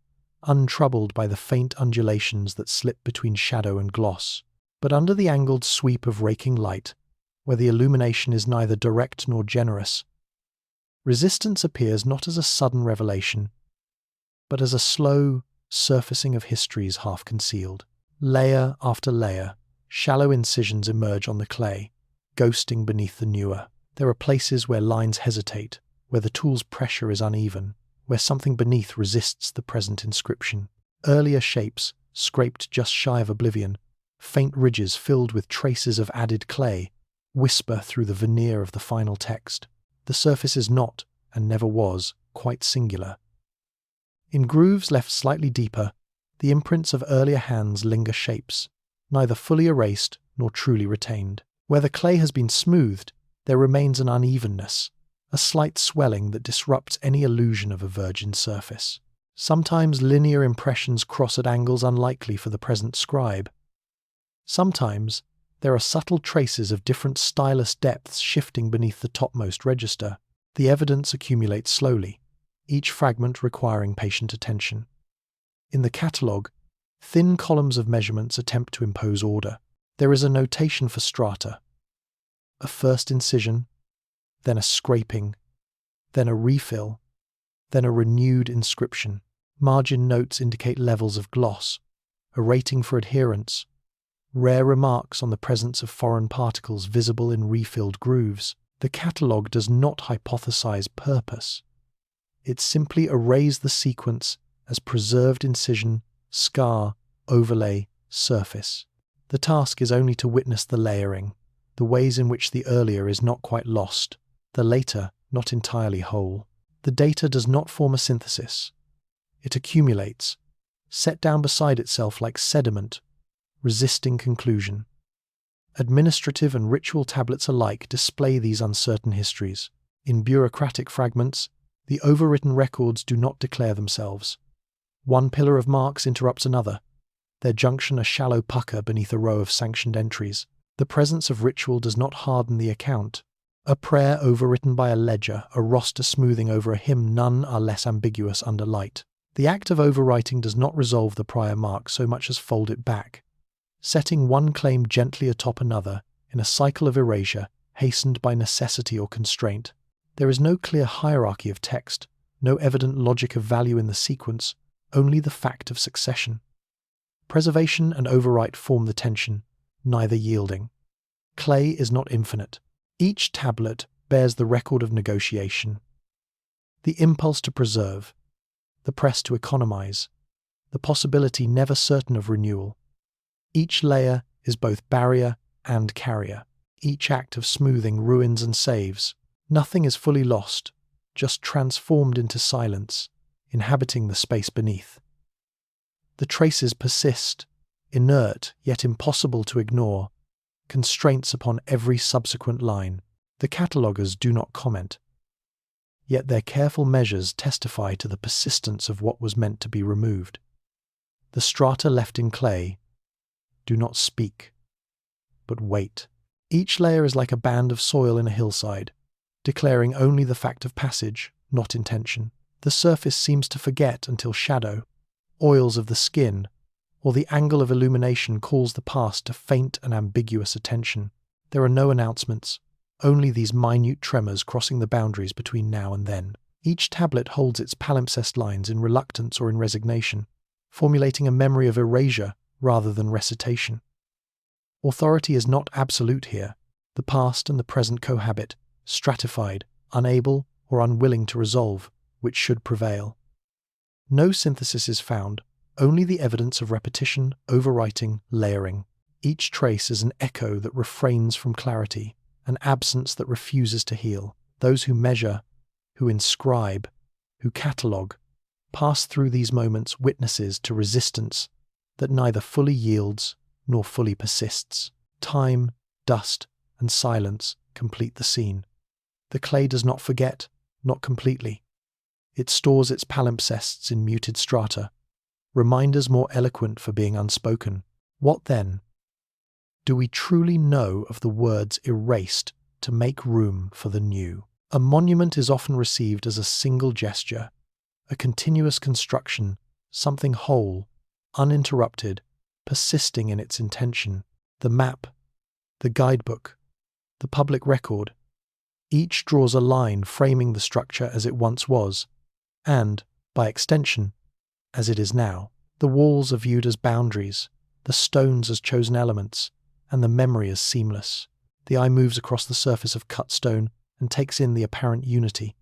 untroubled by the faint undulations that slip between shadow and gloss. But under the angled sweep of raking light, where the illumination is neither direct nor generous, resistance appears not as a sudden revelation, but as a slow surfacing of histories half concealed. Layer after layer, shallow incisions emerge on the clay, ghosting beneath the newer. There are places where lines hesitate, where the tool's pressure is uneven, where something beneath resists the present inscription. Earlier shapes, scraped just shy of oblivion, faint ridges filled with traces of added clay, whisper through the veneer of the final text. The surface is not, and never was, quite singular. In grooves left slightly deeper, the imprints of earlier hands linger shapes, neither fully erased nor truly retained. Where the clay has been smoothed, there remains an unevenness, a slight swelling that disrupts any illusion of a virgin surface. Sometimes linear impressions cross at angles unlikely for the present scribe. Sometimes there are subtle traces of different stylus depths shifting beneath the topmost register. The evidence accumulates slowly, each fragment requiring patient attention. In the catalogue, thin columns of measurements attempt to impose order. There is a notation for strata. A first incision, then a scraping, then a refill, then a renewed inscription. Margin notes indicate levels of gloss, a rating for adherence, rare remarks on the presence of foreign particles visible in refilled grooves. The catalogue does not hypothesize purpose. It simply arrays the sequence as preserved incision, scar, overlay, surface. The task is only to witness the layering, the ways in which the earlier is not quite lost, the later not entirely whole. The data does not form a synthesis. It accumulates, set down beside itself like sediment, resisting conclusion. Administrative and ritual tablets alike display these uncertain histories. In bureaucratic fragments, the overwritten records do not declare themselves. One pillar of marks interrupts another, their junction a shallow pucker beneath a row of sanctioned entries. The presence of ritual does not harden the account. A prayer overwritten by a ledger, a roster smoothing over a hymn, none are less ambiguous under light. The act of overwriting does not resolve the prior mark so much as fold it back, setting one claim gently atop another in a cycle of erasure hastened by necessity or constraint. There is no clear hierarchy of text, no evident logic of value in the sequence, only the fact of succession. Preservation and overwrite form the tension, neither yielding. Clay is not infinite. Each tablet bears the record of negotiation. The impulse to preserve, the press to economize, the possibility never certain of renewal. Each layer is both barrier and carrier. Each act of smoothing ruins and saves. Nothing is fully lost, just transformed into silence, inhabiting the space beneath. The traces persist, inert yet impossible to ignore, constraints upon every subsequent line. The cataloguers do not comment, yet their careful measures testify to the persistence of what was meant to be removed. The strata left in clay do not speak, but wait. Each layer is like a band of soil in a hillside, declaring only the fact of passage, not intention. The surface seems to forget until shadow, oils of the skin, or the angle of illumination calls the past to faint and ambiguous attention. There are no announcements, only these minute tremors crossing the boundaries between now and then. Each tablet holds its palimpsest lines in reluctance or in resignation, formulating a memory of erasure rather than recitation. Authority is not absolute here. The past and the present cohabit, stratified, unable or unwilling to resolve which should prevail. No synthesis is found, only the evidence of repetition, overwriting, layering. Each trace is an echo that refrains from clarity, an absence that refuses to heal. Those who measure, who inscribe, who catalogue, pass through these moments witnesses to resistance that neither fully yields nor fully persists. Time, dust, and silence complete the scene. The clay does not forget, not completely. It stores its palimpsests in muted strata, reminders more eloquent for being unspoken. What then? Do we truly know of the words erased to make room for the new? A monument is often received as a single gesture, a continuous construction, something whole, uninterrupted, persisting in its intention. The map, the guidebook, the public record, each draws a line framing the structure as it once was, and, by extension, as it is now. The walls are viewed as boundaries, the stones as chosen elements, and the memory as seamless. The eye moves across the surface of cut stone and takes in the apparent unity,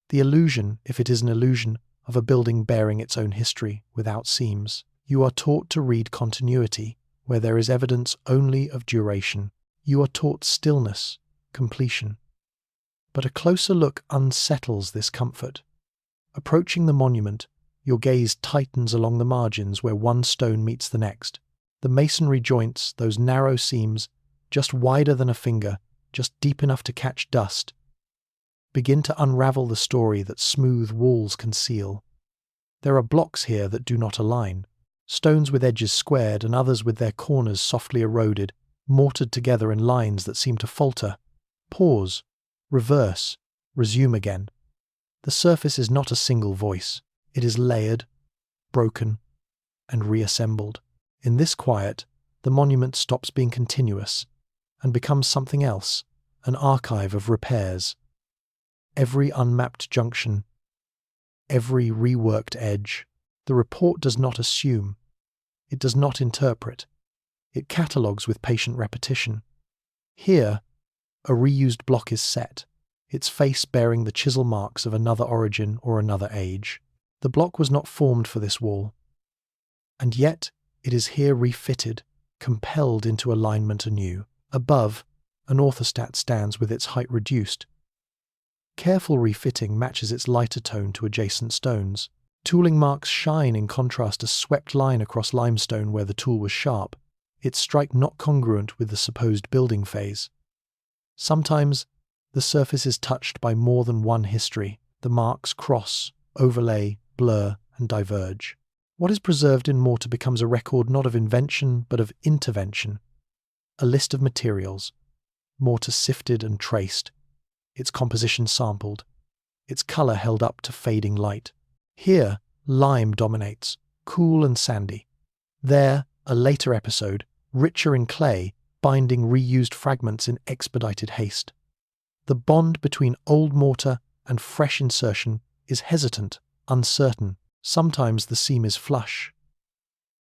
the illusion, if it is an illusion, of a building bearing its own history without seams. You are taught to read continuity where there is evidence only of duration. You are taught stillness, completion. But a closer look unsettles this comfort. Approaching the monument, your gaze tightens along the margins where one stone meets the next. The masonry joints, those narrow seams, just wider than a finger, just deep enough to catch dust, begin to unravel the story that smooth walls conceal. There are blocks here that do not align, stones with edges squared and others with their corners softly eroded, mortared together in lines that seem to falter, pause, reverse, resume again. The surface is not a single voice. It is layered, broken, and reassembled. In this quiet, the monument stops being continuous and becomes something else, an archive of repairs. Every unmapped junction, every reworked edge. The report does not assume. It does not interpret. It catalogues with patient repetition. Here, a reused block is set, its face bearing the chisel marks of another origin or another age. The block was not formed for this wall, and yet it is here refitted, compelled into alignment anew. Above, an orthostat stands with its height reduced. Careful refitting matches its lighter tone to adjacent stones. Tooling marks shine in contrast, a swept line across limestone where the tool was sharp, its strike not congruent with the supposed building phase. Sometimes, the surface is touched by more than one history. The marks cross, overlay, blur, and diverge. What is preserved in mortar becomes a record not of invention but of intervention. A list of materials, mortar sifted and traced, its composition sampled, its colour held up to fading light. Here, lime dominates, cool and sandy. There, a later episode, richer in clay, binding reused fragments in expedited haste. The bond between old mortar and fresh insertion is hesitant, uncertain. Sometimes the seam is flush.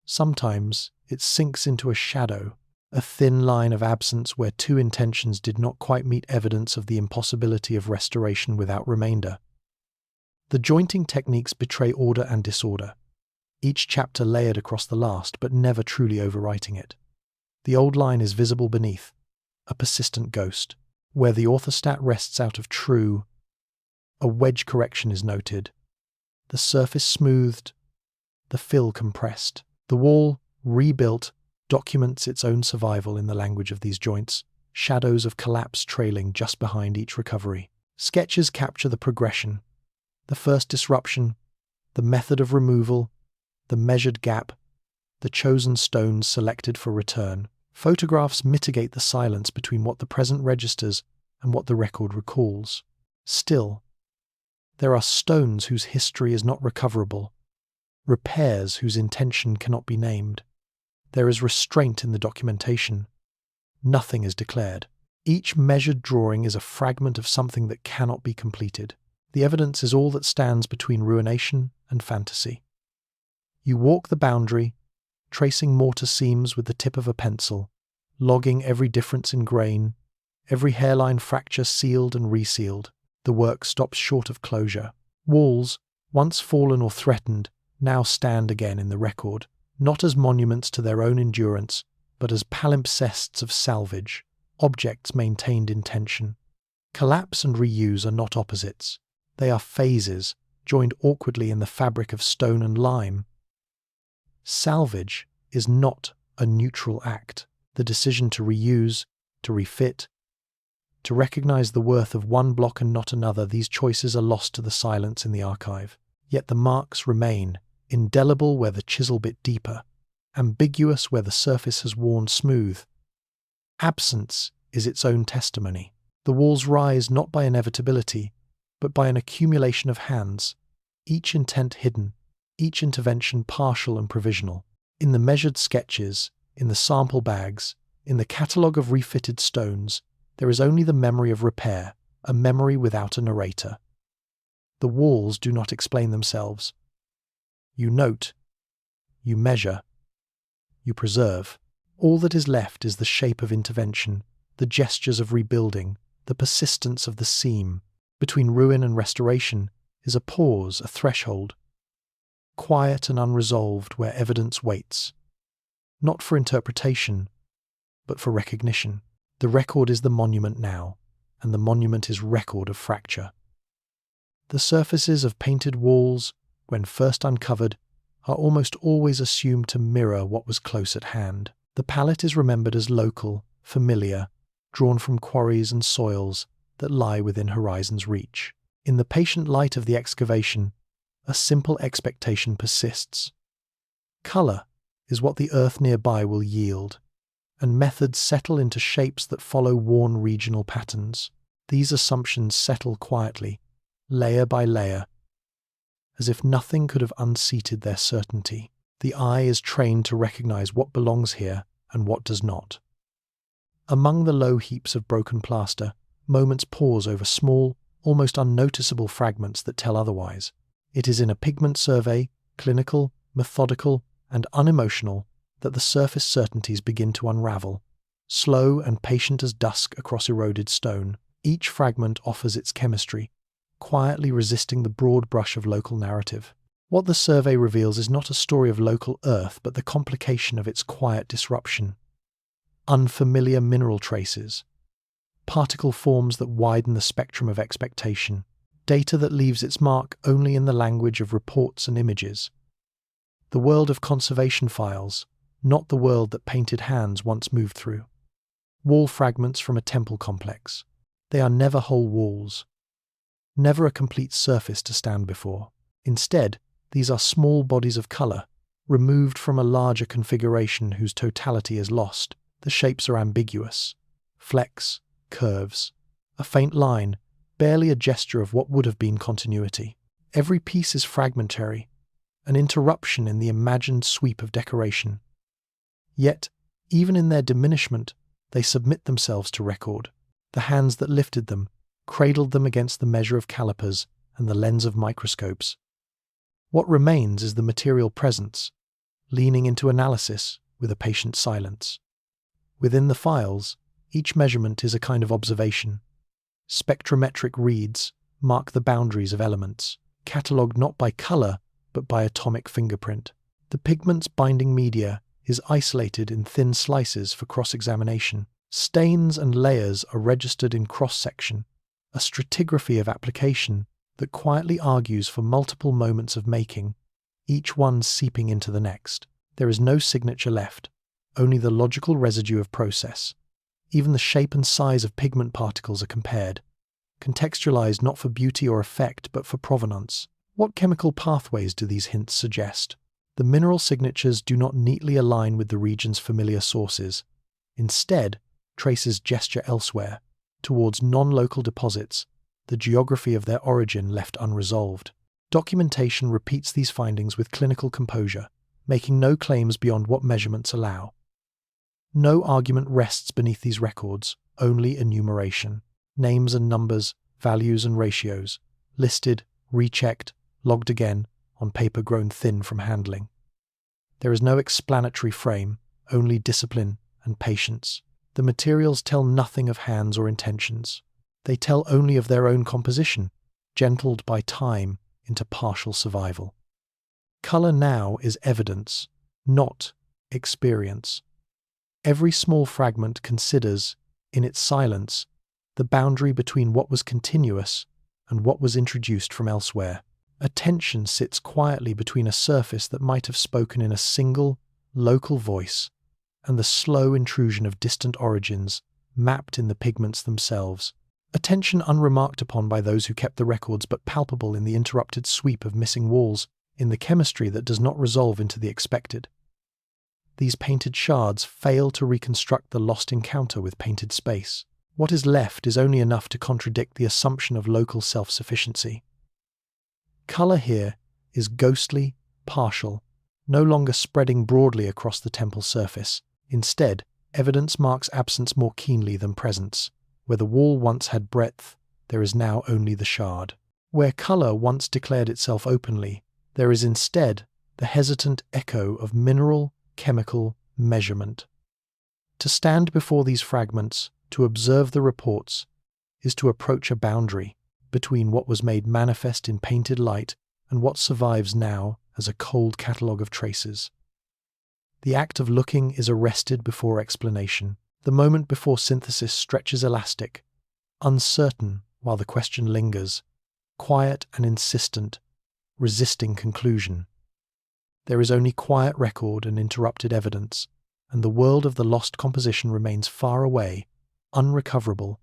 Sometimes it sinks into a shadow, a thin line of absence where two intentions did not quite meet, evidence of the impossibility of restoration without remainder. The jointing techniques betray order and disorder, each chapter layered across the last but never truly overwriting it. The old line is visible beneath, a persistent ghost. Where the orthostat rests out of true, a wedge correction is noted. The surface smoothed, the fill compressed. The wall, rebuilt, documents its own survival in the language of these joints, shadows of collapse trailing just behind each recovery. Sketches capture the progression, the first disruption, the method of removal, the measured gap, the chosen stones selected for return. Photographs mitigate the silence between what the present registers and what the record recalls. Still, there are stones whose history is not recoverable, repairs whose intention cannot be named. There is restraint in the documentation. Nothing is declared. Each measured drawing is a fragment of something that cannot be completed. The evidence is all that stands between ruination and fantasy. You walk the boundary, tracing mortar seams with the tip of a pencil, logging every difference in grain, every hairline fracture sealed and resealed. The work stops short of closure. Walls, once fallen or threatened, now stand again in the record, not as monuments to their own endurance, but as palimpsests of salvage, objects maintained in tension. Collapse and reuse are not opposites. They are phases, joined awkwardly in the fabric of stone and lime. Salvage is not a neutral act. The decision to reuse, to refit, to recognize the worth of one block and not another, these choices are lost to the silence in the archive. Yet the marks remain, indelible where the chisel bit deeper, ambiguous where the surface has worn smooth. Absence is its own testimony. The walls rise not by inevitability, but by an accumulation of hands, each intent hidden, each intervention partial and provisional. In the measured sketches, in the sample bags, in the catalogue of refitted stones, there is only the memory of repair, a memory without a narrator. The walls do not explain themselves. You note, you measure, you preserve. All that is left is the shape of intervention, the gestures of rebuilding, the persistence of the seam. Between ruin and restoration is a pause, a threshold, quiet and unresolved where evidence waits, not for interpretation, but for recognition. The record is the monument now, and the monument is record of fracture. The surfaces of painted walls, when first uncovered, are almost always assumed to mirror what was close at hand. The palette is remembered as local, familiar, drawn from quarries and soils that lie within horizon's reach. In the patient light of the excavation, a simple expectation persists. Colour is what the earth nearby will yield, and methods settle into shapes that follow worn regional patterns. These assumptions settle quietly, layer by layer, as if nothing could have unseated their certainty. The eye is trained to recognize what belongs here and what does not. Among the low heaps of broken plaster, moments pause over small, almost unnoticeable fragments that tell otherwise. It is in a pigment survey, clinical, methodical, and unemotional, that the surface certainties begin to unravel, slow and patient as dusk across eroded stone. Each fragment offers its chemistry, quietly resisting the broad brush of local narrative. What the survey reveals is not a story of local earth, but the complication of its quiet disruption. Unfamiliar mineral traces, particle forms that widen the spectrum of expectation, data that leaves its mark only in the language of reports and images. The world of conservation files, not the world that painted hands once moved through. Wall fragments from a temple complex. They are never whole walls, never a complete surface to stand before. Instead, these are small bodies of colour, removed from a larger configuration whose totality is lost. The shapes are ambiguous. Flecks, curves, a faint line, barely a gesture of what would have been continuity. Every piece is fragmentary, an interruption in the imagined sweep of decoration. Yet, even in their diminishment, they submit themselves to record. The hands that lifted them, cradled them against the measure of calipers and the lens of microscopes. What remains is the material presence, leaning into analysis with a patient silence. Within the files, each measurement is a kind of observation. Spectrometric reads mark the boundaries of elements, catalogued not by colour, but by atomic fingerprint. The pigment's binding media is isolated in thin slices for cross-examination. Stains and layers are registered in cross-section, a stratigraphy of application that quietly argues for multiple moments of making, each one seeping into the next. There is no signature left, only the logical residue of process. Even the shape and size of pigment particles are compared, contextualized not for beauty or effect, but for provenance. What chemical pathways do these hints suggest? The mineral signatures do not neatly align with the region's familiar sources. Instead, traces gesture elsewhere, towards non-local deposits, the geography of their origin left unresolved. Documentation repeats these findings with clinical composure, making no claims beyond what measurements allow. No argument rests beneath these records, only enumeration. Names and numbers, values and ratios, listed, rechecked, logged again, on paper grown thin from handling. There is no explanatory frame, only discipline and patience. The materials tell nothing of hands or intentions. They tell only of their own composition, gentled by time into partial survival. Color now is evidence, not experience. Every small fragment considers, in its silence, the boundary between what was continuous and what was introduced from elsewhere. Attention sits quietly between a surface that might have spoken in a single, local voice and the slow intrusion of distant origins mapped in the pigments themselves. Attention unremarked upon by those who kept the records, but palpable in the interrupted sweep of missing walls, in the chemistry that does not resolve into the expected. These painted shards fail to reconstruct the lost encounter with painted space. What is left is only enough to contradict the assumption of local self-sufficiency. Color here is ghostly, partial, no longer spreading broadly across the temple surface. Instead, evidence marks absence more keenly than presence. Where the wall once had breadth, there is now only the shard. Where color once declared itself openly, there is instead the hesitant echo of mineral, chemical measurement. To stand before these fragments, to observe the reports, is to approach a boundary between what was made manifest in painted light and what survives now as a cold catalogue of traces. The act of looking is arrested before explanation. The moment before synthesis stretches elastic, uncertain while the question lingers, quiet and insistent, resisting conclusion. There is only quiet record and interrupted evidence, and the world of the lost composition remains far away, unrecoverable,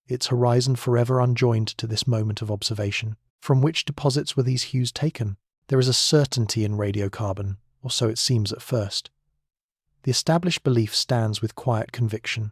its horizon forever unjoined to this moment of observation. From which deposits were these hues taken? There is a certainty in radiocarbon, or so it seems at first. The established belief stands with quiet conviction.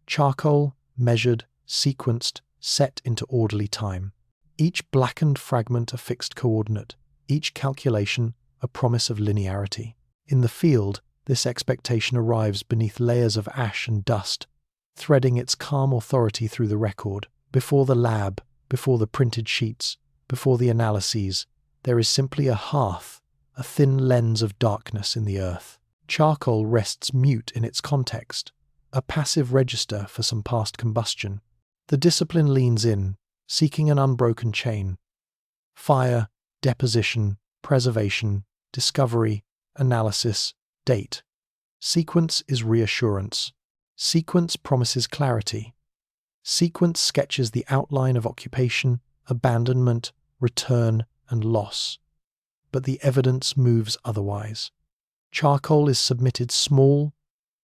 Charcoal, measured, sequenced, set into orderly time. Each blackened fragment a fixed coordinate, each calculation a promise of linearity. In the field, this expectation arrives beneath layers of ash and dust, threading its calm authority through the record. Before the lab, before the printed sheets, before the analyses, there is simply a hearth, a thin lens of darkness in the earth. Charcoal rests mute in its context, a passive register for some past combustion. The discipline leans in, seeking an unbroken chain. Fire, deposition, preservation, discovery, analysis, date. Sequence is reassurance. Sequence promises clarity. Sequence sketches the outline of occupation, abandonment, return, and loss. But the evidence moves otherwise. Charcoal is submitted small,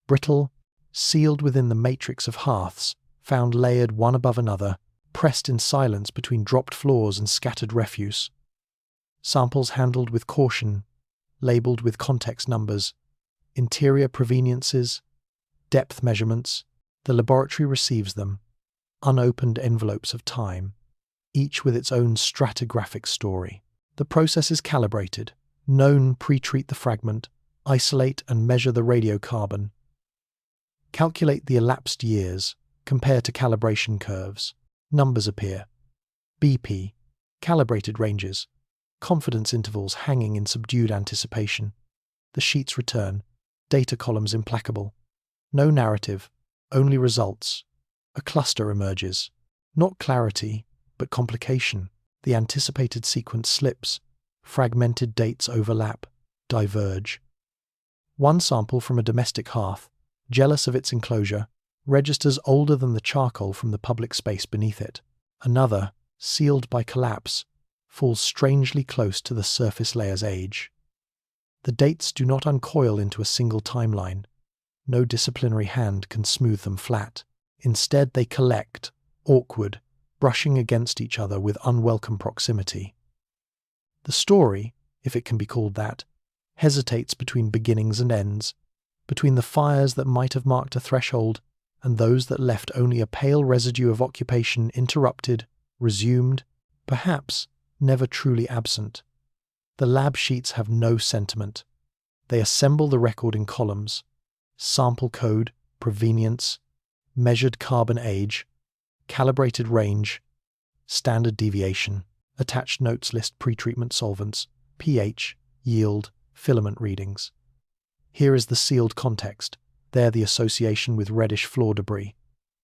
brittle, sealed within the matrix of hearths, found layered one above another, pressed in silence between dropped floors and scattered refuse. Samples handled with caution, labelled with context numbers, interior proveniences, depth measurements. The laboratory receives them, unopened envelopes of time, each with its own stratigraphic story. The process is calibrated. Known pre-treat the fragment, isolate and measure the radiocarbon. Calculate the elapsed years, compare to calibration curves. Numbers appear. BP, calibrated ranges, confidence intervals hanging in subdued anticipation. The sheets return, data columns implacable. No narrative, only results. A cluster emerges. Not clarity, but complication. The anticipated sequence slips. Fragmented dates overlap, diverge. One sample from a domestic hearth, jealous of its enclosure, registers older than the charcoal from the public space beneath it. Another, sealed by collapse, falls strangely close to the surface layer's age. The dates do not uncoil into a single timeline. No disciplinary hand can smooth them flat. Instead, they collect, awkward, brushing against each other with unwelcome proximity. The story, if it can be called that, hesitates between beginnings and ends, between the fires that might have marked a threshold and those that left only a pale residue of occupation interrupted, resumed, perhaps never truly absent. The lab sheets have no sentiment. They assemble the record in columns: sample code, provenience, measured carbon age, calibrated range, standard deviation. Attached notes list pretreatment solvents, pH, yield, filament readings. Here is the sealed context, there the association with reddish floor debris.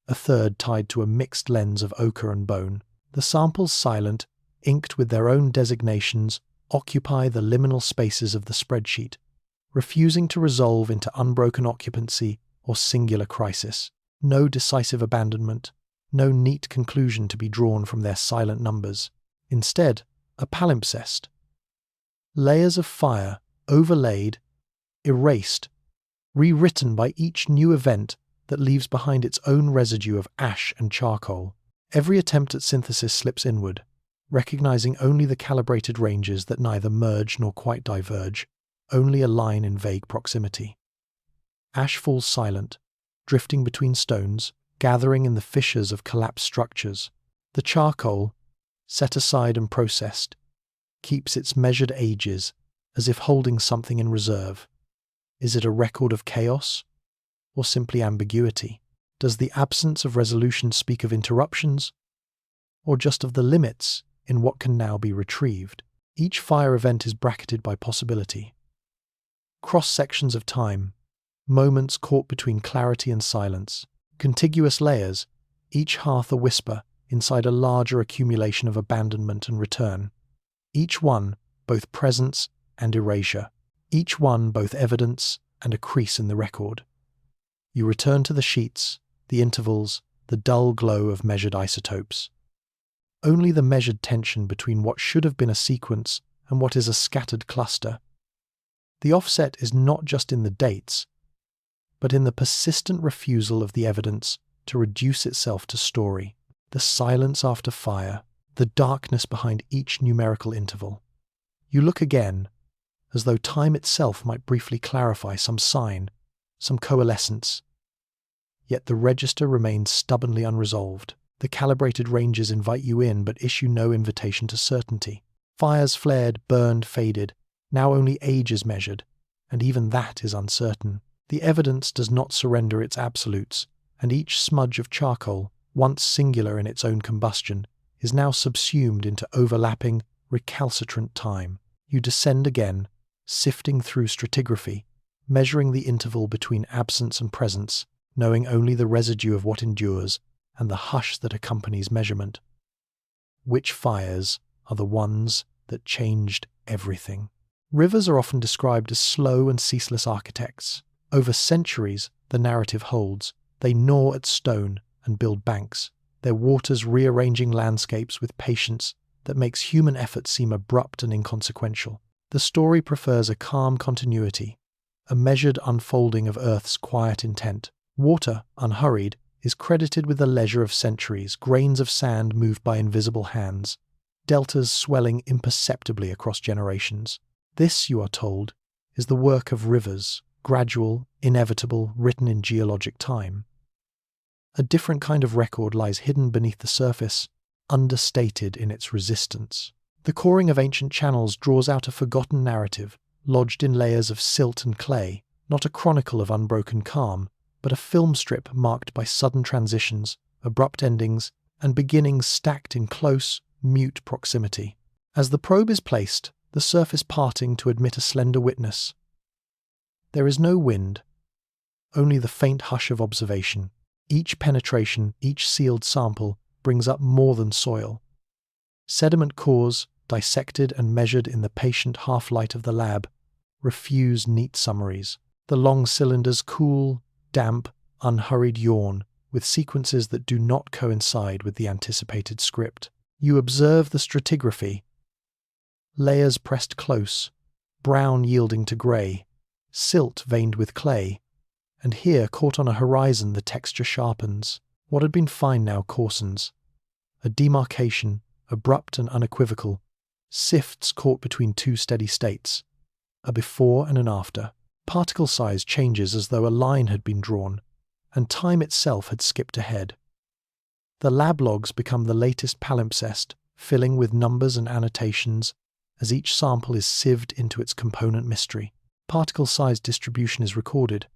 A third tied to a mixed lens of ochre and bone. The samples silent, inked with their own designations, occupy the liminal spaces of the spreadsheet, refusing to resolve into unbroken occupancy or singular crisis. No decisive abandonment, no neat conclusion to be drawn from their silent numbers. Instead, a palimpsest. Layers of fire, overlaid, erased, rewritten by each new event that leaves behind its own residue of ash and charcoal. Every attempt at synthesis slips inward, recognizing only the calibrated ranges that neither merge nor quite diverge, only a line in vague proximity. Ash falls silent, drifting between stones, gathering in the fissures of collapsed structures. The charcoal, set aside and processed, keeps its measured ages as if holding something in reserve. Is it a record of chaos, or simply ambiguity? Does the absence of resolution speak of interruptions, or just of the limits in what can now be retrieved? Each fire event is bracketed by possibility. Cross-sections of time, moments caught between clarity and silence, contiguous layers, each hearth a whisper inside a larger accumulation of abandonment and return. Each one both presence and erasure, each one both evidence and a crease in the record. You return to the sheets, the intervals, the dull glow of measured isotopes. Only the measured tension between what should have been a sequence and what is a scattered cluster. The offset is not just in the dates, but in the persistent refusal of the evidence to reduce itself to story, the silence after fire, the darkness behind each numerical interval. You look again, as though time itself might briefly clarify some sign, some coalescence. Yet the register remains stubbornly unresolved. The calibrated ranges invite you in but issue no invitation to certainty. Fires flared, burned, faded. Now only age is measured, and even that is uncertain. The evidence does not surrender its absolutes, and each smudge of charcoal, once singular in its own combustion, is now subsumed into overlapping, recalcitrant time. You descend again, sifting through stratigraphy, measuring the interval between absence and presence, knowing only the residue of what endures and the hush that accompanies measurement. Which fires are the ones that changed everything? Rivers are often described as slow and ceaseless architects. Over centuries, the narrative holds, they gnaw at stone and build banks, their waters rearranging landscapes with patience that makes human effort seem abrupt and inconsequential. The story prefers a calm continuity, a measured unfolding of Earth's quiet intent. Water, unhurried, is credited with the leisure of centuries, grains of sand moved by invisible hands, deltas swelling imperceptibly across generations. This, you are told, is the work of rivers, gradual, inevitable, written in geologic time. A different kind of record lies hidden beneath the surface, understated in its resistance. The coring of ancient channels draws out a forgotten narrative, lodged in layers of silt and clay, not a chronicle of unbroken calm, but a film strip marked by sudden transitions, abrupt endings, and beginnings stacked in close, mute proximity. As the probe is placed, the surface parting to admit a slender witness. There is no wind, only the faint hush of observation. Each penetration, each sealed sample, brings up more than soil. Sediment cores, dissected and measured in the patient half-light of the lab, refuse neat summaries. The long cylinders cool, damp, unhurried yawn, with sequences that do not coincide with the anticipated script. You observe the stratigraphy. Layers pressed close, brown yielding to grey, silt veined with clay, and here, caught on a horizon, the texture sharpens. What had been fine now coarsens. A demarcation, abrupt and unequivocal, sifts caught between two steady states, a before and an after. Particle size changes as though a line had been drawn, and time itself had skipped ahead. The lab logs become the latest palimpsest, filling with numbers and annotations as each sample is sieved into its component mystery. Particle size distribution is recorded,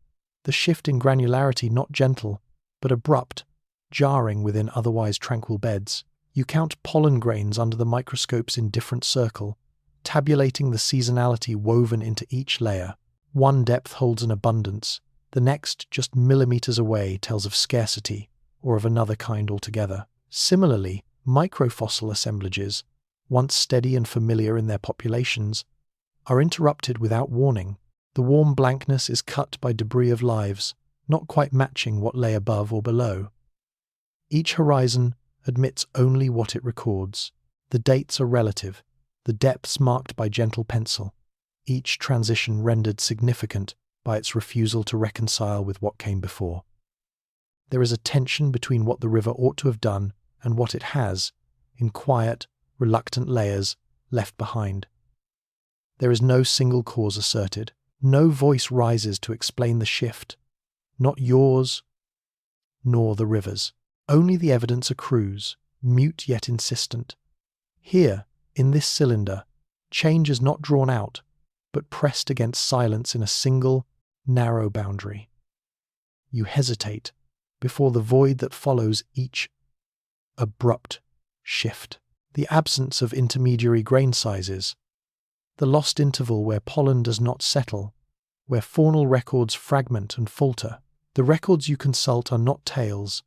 the shift in granularity not gentle, but abrupt, jarring within otherwise tranquil beds. You count pollen grains under the microscope's indifferent circle, tabulating the seasonality woven into each layer. One depth holds an abundance, the next, just millimeters away, tells of scarcity or of another kind altogether. Similarly, microfossil assemblages, once steady and familiar in their populations, are interrupted without warning. The warm blankness is cut by debris of lives, not quite matching what lay above or below. Each horizon admits only what it records. The dates are relative, the depths marked by gentle pencil, each transition rendered significant by its refusal to reconcile with what came before. There is a tension between what the river ought to have done and what it has, in quiet, reluctant layers, left behind. There is no single cause asserted. No voice rises to explain the shift, not yours, nor the river's. Only the evidence accrues, mute yet insistent. Here, in this cylinder, change is not drawn out, but pressed against silence in a single, narrow boundary. You hesitate before the void that follows each abrupt shift. The absence of intermediary grain sizes, the lost interval where pollen does not settle, where faunal records fragment and falter. The records you consult are not tales,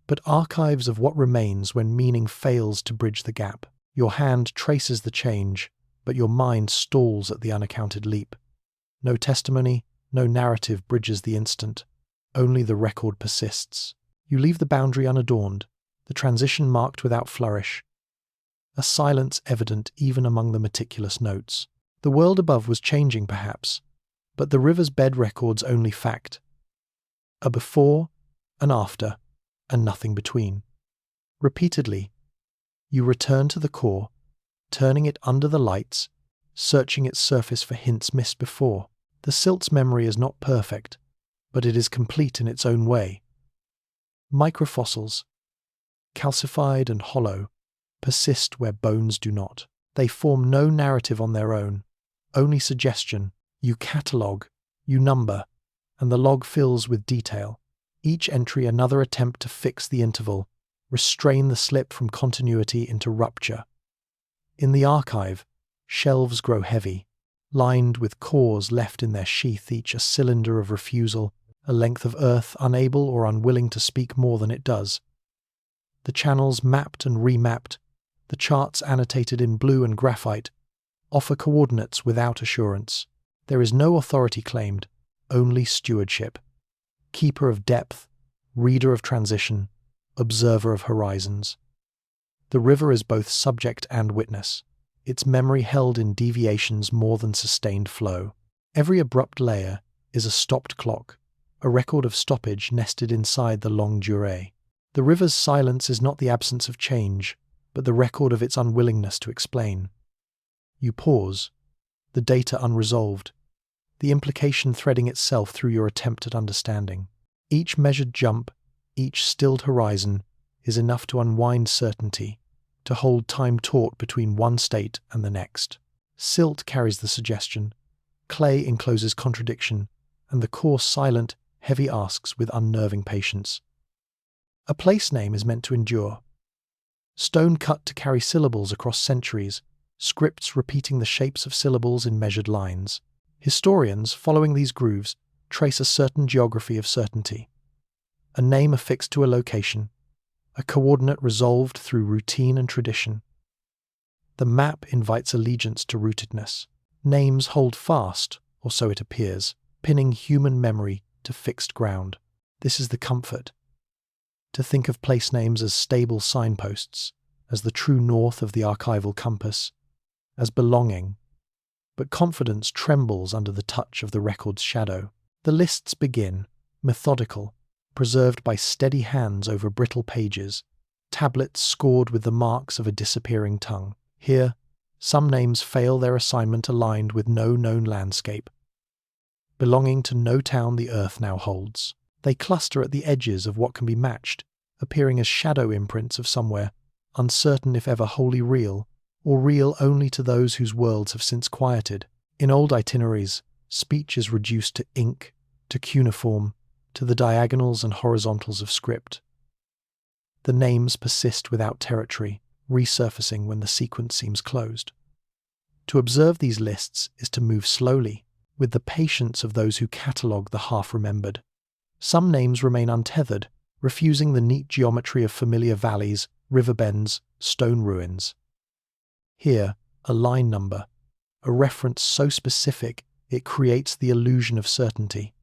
but archives of what remains when meaning fails to bridge the gap. Your hand traces the change, but your mind stalls at the unaccounted leap. No testimony, no narrative bridges the instant. Only the record persists. You leave the boundary unadorned, the transition marked without flourish. A silence evident even among the meticulous notes. The world above was changing, perhaps, but the river's bed records only fact. A before, an after, and nothing between. Repeatedly, you return to the core, turning it under the lights, searching its surface for hints missed before. The silt's memory is not perfect, but it is complete in its own way. Microfossils, calcified and hollow, persist where bones do not. They form no narrative on their own, only suggestion. You catalogue, you number, and the log fills with detail. Each entry another attempt to fix the interval, restrain the slip from continuity into rupture. In the archive, shelves grow heavy, lined with cores left in their sheath, each a cylinder of refusal, a length of earth unable or unwilling to speak more than it does. The channels mapped and remapped, the charts annotated in blue and graphite, offer coordinates without assurance. There is no authority claimed, only stewardship. Keeper of depth, reader of transition, observer of horizons. The river is both subject and witness, its memory held in deviations more than sustained flow. Every abrupt layer is a stopped clock, a record of stoppage nested inside the longue durée. The river's silence is not the absence of change, but the record of its unwillingness to explain. You pause, the data unresolved, the implication threading itself through your attempt at understanding. Each measured jump, each stilled horizon, is enough to unwind certainty, to hold time taut between one state and the next. Silt carries the suggestion, clay encloses contradiction, and the coarse, silent, heavy asks with unnerving patience. A place name is meant to endure. Stone cut to carry syllables across centuries, scripts repeating the shapes of syllables in measured lines. Historians, following these grooves, trace a certain geography of certainty. A name affixed to a location, a coordinate resolved through routine and tradition. The map invites allegiance to rootedness. Names hold fast, or so it appears, pinning human memory to fixed ground. This is the comfort. To think of place names as stable signposts, as the true north of the archival compass, as belonging. But confidence trembles under the touch of the record's shadow. The lists begin, methodical, preserved by steady hands over brittle pages, tablets scored with the marks of a disappearing tongue. Here, some names fail their assignment aligned with no known landscape, belonging to no town the earth now holds. They cluster at the edges of what can be matched, appearing as shadow imprints of somewhere, uncertain if ever wholly real, or real only to those whose worlds have since quieted. In old itineraries, speech is reduced to ink, to cuneiform, to the diagonals and horizontals of script. The names persist without territory, resurfacing when the sequence seems closed. To observe these lists is to move slowly, with the patience of those who catalogue the half-remembered. Some names remain untethered, refusing the neat geometry of familiar valleys, river bends, stone ruins. Here, a line number, a reference so specific it creates the illusion of certainty.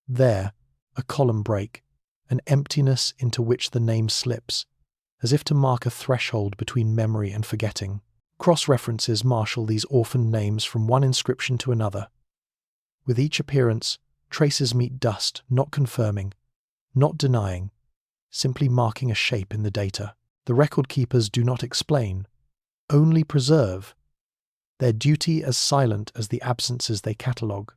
There, a column break, an emptiness into which the name slips, as if to mark a threshold between memory and forgetting. Cross-references marshal these orphaned names from one inscription to another. With each appearance, traces meet dust, not confirming, not denying, simply marking a shape in the data. The record keepers do not explain, only preserve, their duty as silent as the absences they catalogue.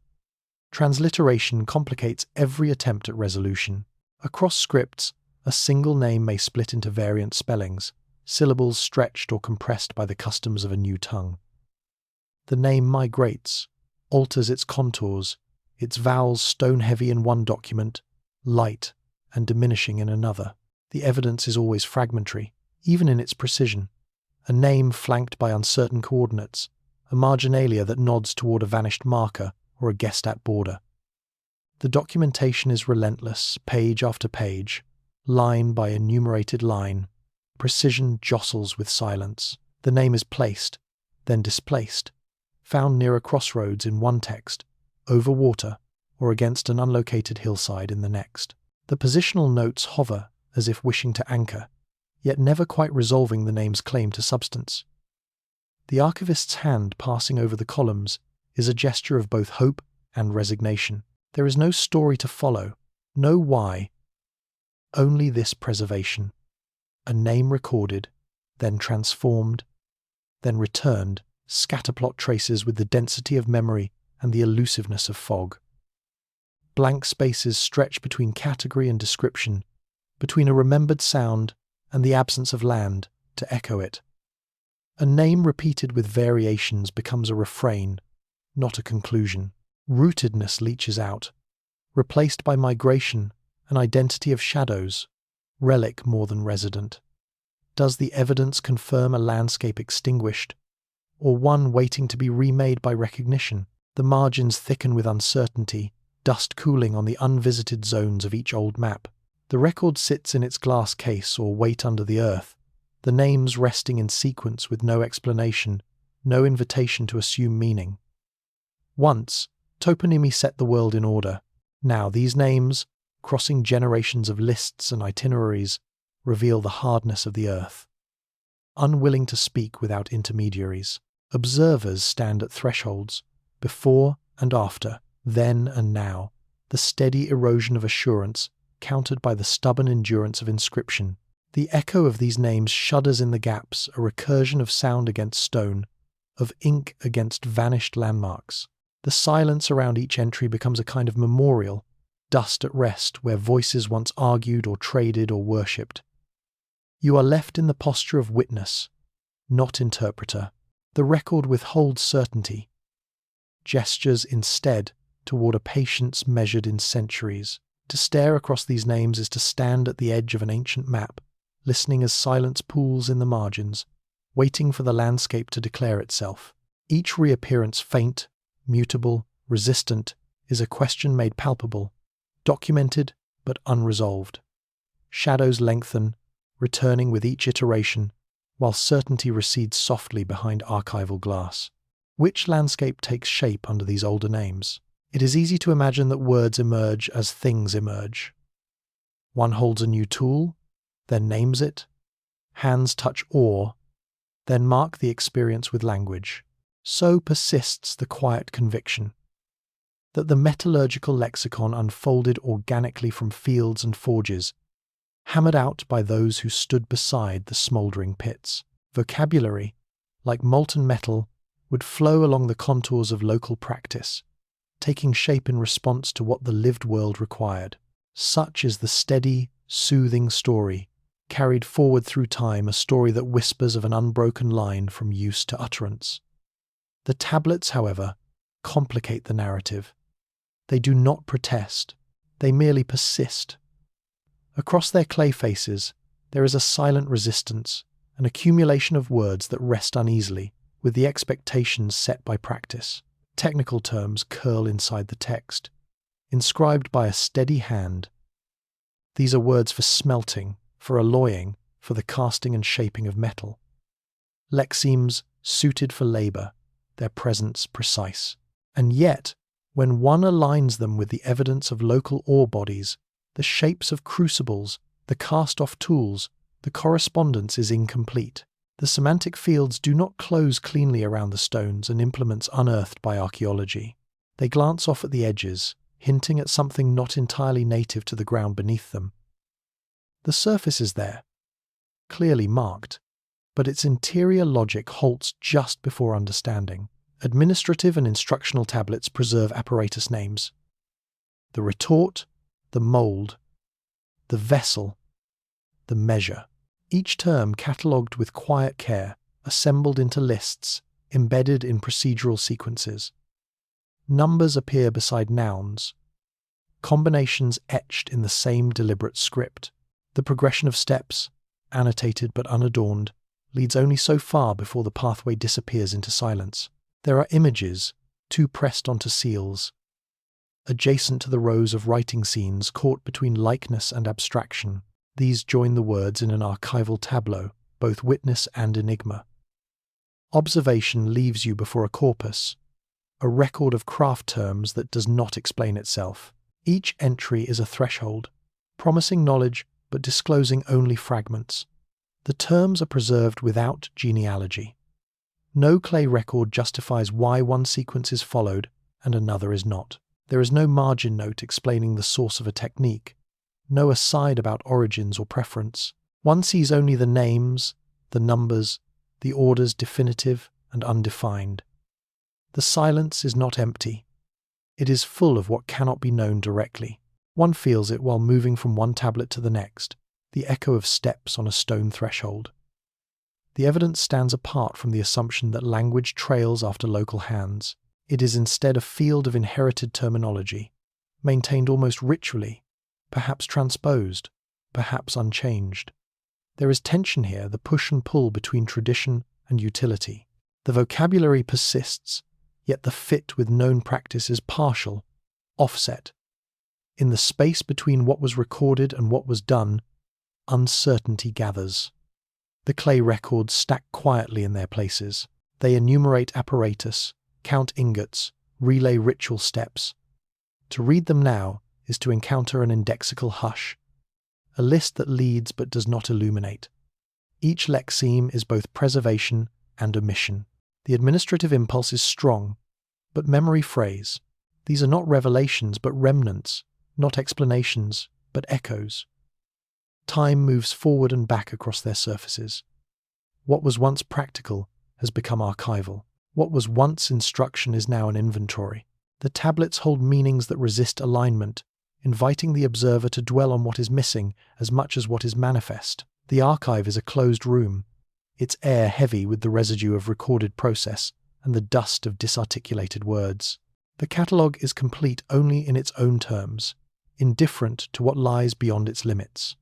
Transliteration complicates every attempt at resolution. Across scripts, a single name may split into variant spellings, syllables stretched or compressed by the customs of a new tongue. The name migrates, alters its contours, its vowels stone-heavy in one document, light and diminishing in another. The evidence is always fragmentary, even in its precision. A name flanked by uncertain coordinates, a marginalia that nods toward a vanished marker or a guessed-at border. The documentation is relentless, page after page, line by enumerated line. Precision jostles with silence. The name is placed, then displaced, found near a crossroads in one text, over water, or against an unlocated hillside in the next. The positional notes hover as if wishing to anchor, yet never quite resolving the name's claim to substance. The archivist's hand passing over the columns is a gesture of both hope and resignation. There is no story to follow, no why, only this preservation. A name recorded, then transformed, then returned, scatterplot traces with the density of memory and the elusiveness of fog. Blank spaces stretch between category and description, between a remembered sound and the absence of land to echo it. A name repeated with variations becomes a refrain, not a conclusion. Rootedness leaches out, replaced by migration, an identity of shadows, relic more than resident. Does the evidence confirm a landscape extinguished, or one waiting to be remade by recognition? The margins thicken with uncertainty, dust cooling on the unvisited zones of each old map. The record sits in its glass case or weight under the earth, the names resting in sequence with no explanation, no invitation to assume meaning. Once, toponymy set the world in order. Now these names, crossing generations of lists and itineraries, reveal the hardness of the earth. Unwilling to speak without intermediaries, observers stand at thresholds, before and after, then and now, the steady erosion of assurance countered by the stubborn endurance of inscription. The echo of these names shudders in the gaps, a recursion of sound against stone, of ink against vanished landmarks. The silence around each entry becomes a kind of memorial, dust at rest where voices once argued or traded or worshipped. You are left in the posture of witness, not interpreter. The record withholds certainty, gestures instead toward a patience measured in centuries. To stare across these names is to stand at the edge of an ancient map, listening as silence pools in the margins, waiting for the landscape to declare itself. Each reappearance faint, mutable, resistant, is a question made palpable, documented but unresolved. Shadows lengthen, returning with each iteration, while certainty recedes softly behind archival glass. Which landscape takes shape under these older names? It is easy to imagine that words emerge as things emerge. One holds a new tool, then names it. Hands touch ore, then mark the experience with language. So persists the quiet conviction that the metallurgical lexicon unfolded organically from fields and forges, hammered out by those who stood beside the smouldering pits. Vocabulary, like molten metal, would flow along the contours of local practice, taking shape in response to what the lived world required. Such is the steady, soothing story, carried forward through time, a story that whispers of an unbroken line from use to utterance. The tablets, however, complicate the narrative. They do not protest, they merely persist. Across their clay faces, There is a silent resistance, an accumulation of words that rest uneasily, with the expectations set by practice. Technical terms curl inside the text, inscribed by a steady hand. These are words for smelting, for alloying, for the casting and shaping of metal. Lexemes suited for labour, their presence precise. And yet, when one aligns them with the evidence of local ore bodies, the shapes of crucibles, the cast-off tools, the correspondence is incomplete. The semantic fields do not close cleanly around the stones and implements unearthed by archaeology. They glance off at the edges, hinting at something not entirely native to the ground beneath them. The surface is there, clearly marked, but its interior logic halts just before understanding. Administrative and instructional tablets preserve apparatus names. The retort, the mould, the vessel, the measure. Each term catalogued with quiet care, assembled into lists, embedded in procedural sequences. Numbers appear beside nouns, combinations etched in the same deliberate script. The progression of steps, annotated but unadorned, leads only so far before the pathway disappears into silence. There are images, too pressed onto seals, adjacent to the rows of writing scenes caught between likeness and abstraction. These join the words in an archival tableau, both witness and enigma. Observation leaves you before a corpus, a record of craft terms that does not explain itself. Each entry is a threshold, promising knowledge but disclosing only fragments. The terms are preserved without genealogy. No clay record justifies why one sequence is followed and another is not. There is no margin note explaining the source of a technique, no aside about origins or preference. One sees only the names, the numbers, the orders definitive and undefined. The silence is not empty. It is full of what cannot be known directly. One feels it while moving from one tablet to the next, the echo of steps on a stone threshold. The evidence stands apart from the assumption that language trails after local hands. It is instead a field of inherited terminology, maintained almost ritually, perhaps transposed, perhaps unchanged. There is tension here, the push and pull between tradition and utility. The vocabulary persists, yet the fit with known practice is partial, offset. In the space between what was recorded and what was done, uncertainty gathers. The clay records stack quietly in their places. They enumerate apparatus, count ingots, relay ritual steps. To read them now is to encounter an indexical hush, a list that leads but does not illuminate. Each lexeme is both preservation and omission. The administrative impulse is strong, but memory frays. These are not revelations but remnants, not explanations but echoes. Time moves forward and back across their surfaces. What was once practical has become archival. What was once instruction is now an inventory. The tablets hold meanings that resist alignment, inviting the observer to dwell on what is missing as much as what is manifest. The archive is a closed room, its air heavy with the residue of recorded process and the dust of disarticulated words. The catalogue is complete only in its own terms, indifferent to what lies beyond its limits.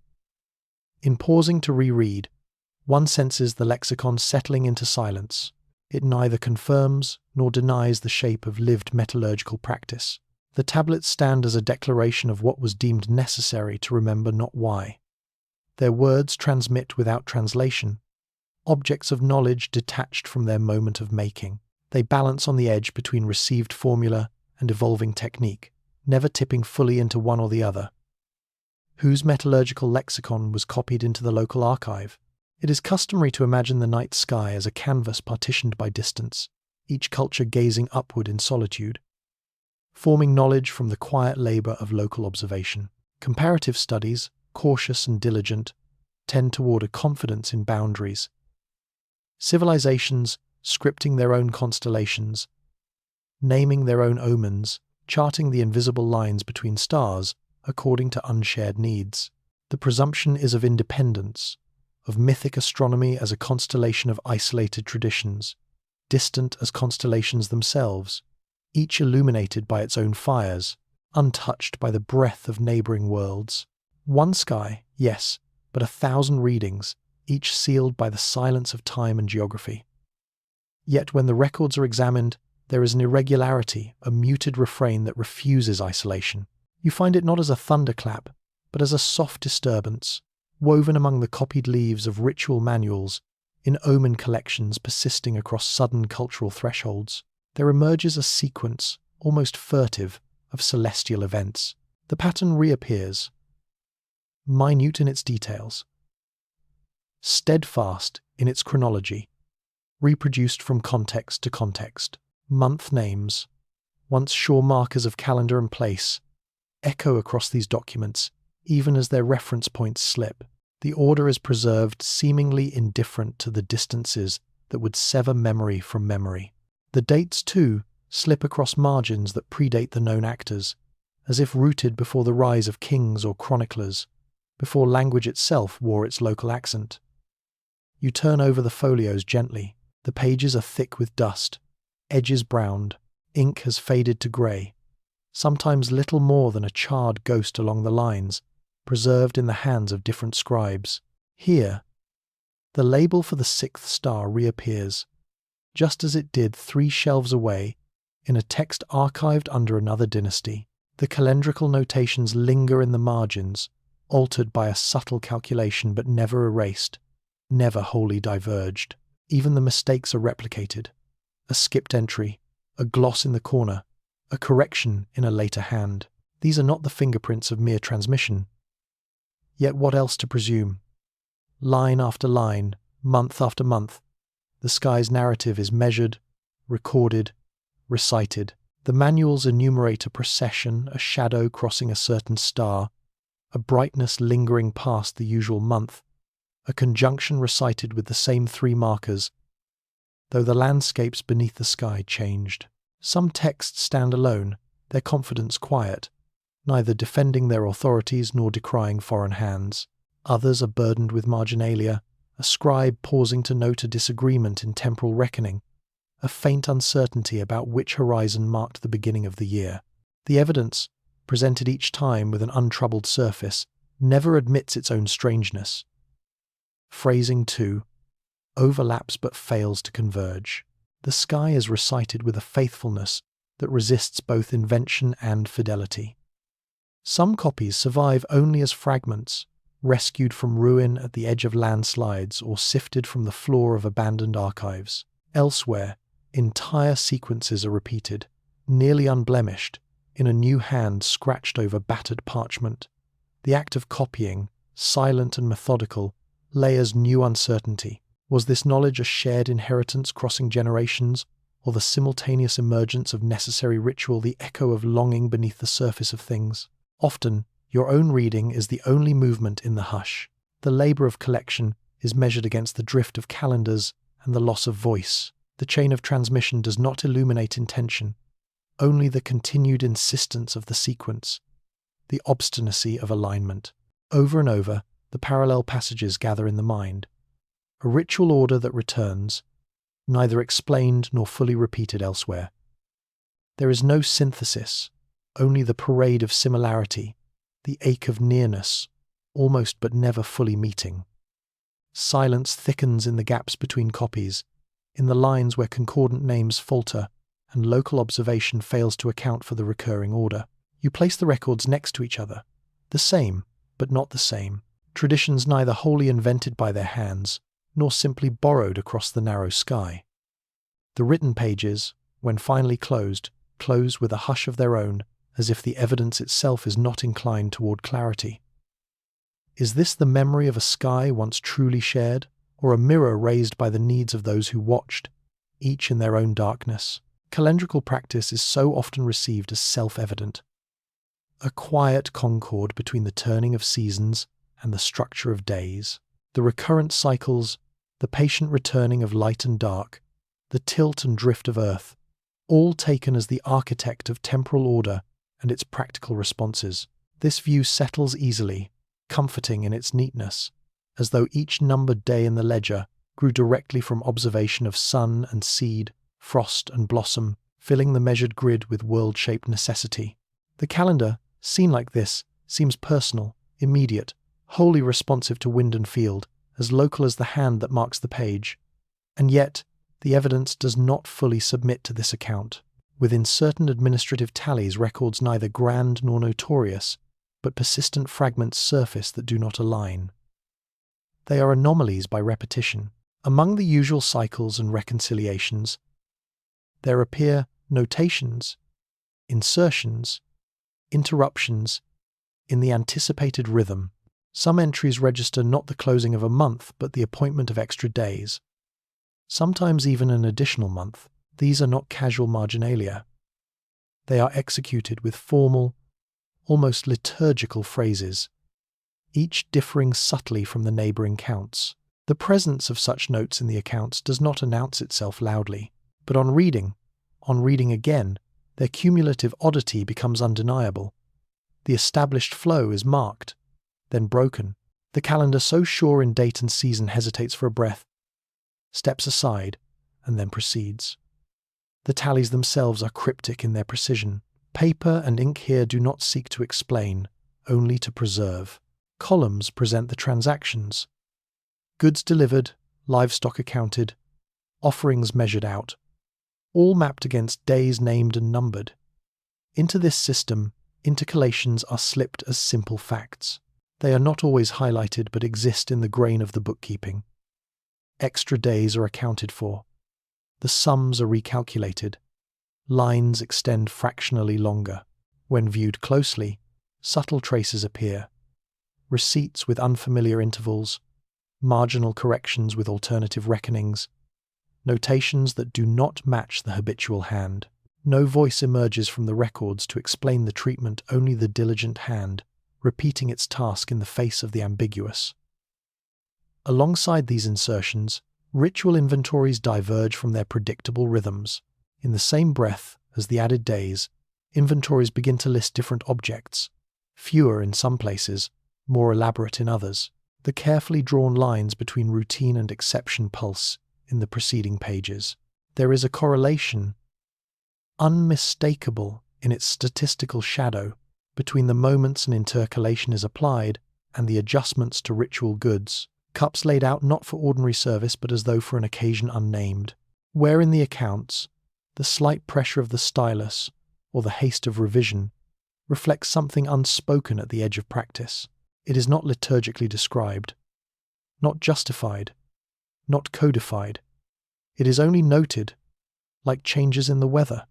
In pausing to reread, one senses the lexicon settling into silence. It neither confirms nor denies the shape of lived metallurgical practice. The tablets stand as a declaration of what was deemed necessary to remember, not why. Their words transmit without translation, objects of knowledge detached from their moment of making. They balance on the edge between received formula and evolving technique, never tipping fully into one or the other. Whose metallurgical lexicon was copied into the local archive? It is customary to imagine the night sky as a canvas partitioned by distance, each culture gazing upward in solitude, forming knowledge from the quiet labour of local observation. Comparative studies, cautious and diligent, tend toward a confidence in boundaries. Civilizations, scripting their own constellations, naming their own omens, charting the invisible lines between stars according to unshared needs. The presumption is of independence, of mythic astronomy as a constellation of isolated traditions, distant as constellations themselves, each illuminated by its own fires, untouched by the breath of neighbouring worlds. One sky, yes, but 1,000 readings, each sealed by the silence of time and geography. Yet when the records are examined, there is an irregularity, a muted refrain that refuses isolation. You find it not as a thunderclap, but as a soft disturbance, woven among the copied leaves of ritual manuals, in omen collections persisting across sudden cultural thresholds. There emerges a sequence, almost furtive, of celestial events. The pattern reappears, minute in its details, steadfast in its chronology, reproduced from context to context. Month names, once sure markers of calendar and place, echo across these documents, even as their reference points slip. The order is preserved, seemingly indifferent to the distances that would sever memory from memory. The dates, too, slip across margins that predate the known actors, as if rooted before the rise of kings or chroniclers, before language itself wore its local accent. You turn over the folios gently. The pages are thick with dust, edges browned, ink has faded to grey, sometimes little more than a charred ghost along the lines, preserved in the hands of different scribes. Here, the label for the 6th star reappears, just as it did 3 shelves away, in a text archived under another dynasty. The calendrical notations linger in the margins, altered by a subtle calculation but never erased, never wholly diverged. Even the mistakes are replicated. A skipped entry, a gloss in the corner, a correction in a later hand. These are not the fingerprints of mere transmission. Yet what else to presume? Line after line, month after month, the sky's narrative is measured, recorded, recited. The manuals enumerate a procession, a shadow crossing a certain star, a brightness lingering past the usual month, a conjunction recited with the same 3 markers, though the landscapes beneath the sky changed. Some texts stand alone, their confidence quiet, neither defending their authorities nor decrying foreign hands. Others are burdened with marginalia, a scribe pausing to note a disagreement in temporal reckoning, a faint uncertainty about which horizon marked the beginning of the year. The evidence, presented each time with an untroubled surface, never admits its own strangeness. Phrasing, too, overlaps but fails to converge. The sky is recited with a faithfulness that resists both invention and fidelity. Some copies survive only as fragments, rescued from ruin at the edge of landslides or sifted from the floor of abandoned archives. Elsewhere, entire sequences are repeated, nearly unblemished, in a new hand scratched over battered parchment. The act of copying, silent and methodical, layers new uncertainty. Was this knowledge a shared inheritance crossing generations, or the simultaneous emergence of necessary ritual, the echo of longing beneath the surface of things? Often, your own reading is the only movement in the hush. The labour of collection is measured against the drift of calendars and the loss of voice. The chain of transmission does not illuminate intention, only the continued insistence of the sequence, the obstinacy of alignment. Over and over, the parallel passages gather in the mind, a ritual order that returns, neither explained nor fully repeated elsewhere. There is no synthesis, only the parade of similarity, the ache of nearness, almost but never fully meeting. Silence thickens in the gaps between copies, in the lines where concordant names falter and local observation fails to account for the recurring order. You place the records next to each other, the same, but not the same, traditions neither wholly invented by their hands, nor simply borrowed across the narrow sky. The written pages, when finally closed, close with a hush of their own, as if the evidence itself is not inclined toward clarity. Is this the memory of a sky once truly shared, or a mirror raised by the needs of those who watched, each in their own darkness? Calendrical practice is so often received as self-evident. A quiet concord between the turning of seasons and the structure of days, the recurrent cycles, the patient returning of light and dark, the tilt and drift of earth, all taken as the architect of temporal order and its practical responses. This view settles easily, comforting in its neatness, as though each numbered day in the ledger grew directly from observation of sun and seed, frost and blossom, filling the measured grid with world-shaped necessity. The calendar, seen like this, seems personal, immediate, wholly responsive to wind and field, as local as the hand that marks the page. And yet, the evidence does not fully submit to this account. Within certain administrative tallies, records neither grand nor notorious, but persistent fragments surface that do not align. They are anomalies by repetition. Among the usual cycles and reconciliations, there appear notations, insertions, interruptions in the anticipated rhythm. Some entries register not the closing of a month, but the appointment of extra days. Sometimes even an additional month. These are not casual marginalia. They are executed with formal, almost liturgical phrases, each differing subtly from the neighbouring counts. The presence of such notes in the accounts does not announce itself loudly, but on reading again, their cumulative oddity becomes undeniable. The established flow is marked, then broken. The calendar, so sure in date and season, hesitates for a breath, steps aside, and then proceeds. The tallies themselves are cryptic in their precision. Paper and ink here do not seek to explain, only to preserve. Columns present the transactions. Goods delivered, livestock accounted, offerings measured out, all mapped against days named and numbered. Into this system, intercalations are slipped as simple facts. They are not always highlighted but exist in the grain of the bookkeeping. Extra days are accounted for. The sums are recalculated. Lines extend fractionally longer. When viewed closely, subtle traces appear. Receipts with unfamiliar intervals, marginal corrections with alternative reckonings, notations that do not match the habitual hand. No voice emerges from the records to explain the treatment, only the diligent hand, repeating its task in the face of the ambiguous. Alongside these insertions, ritual inventories diverge from their predictable rhythms. In the same breath as the added days, inventories begin to list different objects, fewer in some places, more elaborate in others. The carefully drawn lines between routine and exception pulse in the preceding pages. There is a correlation, unmistakable in its statistical shadow, between the moments an intercalation is applied and the adjustments to ritual goods, cups laid out not for ordinary service but as though for an occasion unnamed. Where in the accounts, the slight pressure of the stylus, or the haste of revision, reflects something unspoken at the edge of practice. It is not liturgically described, not justified, not codified. It is only noted, like changes in the weather.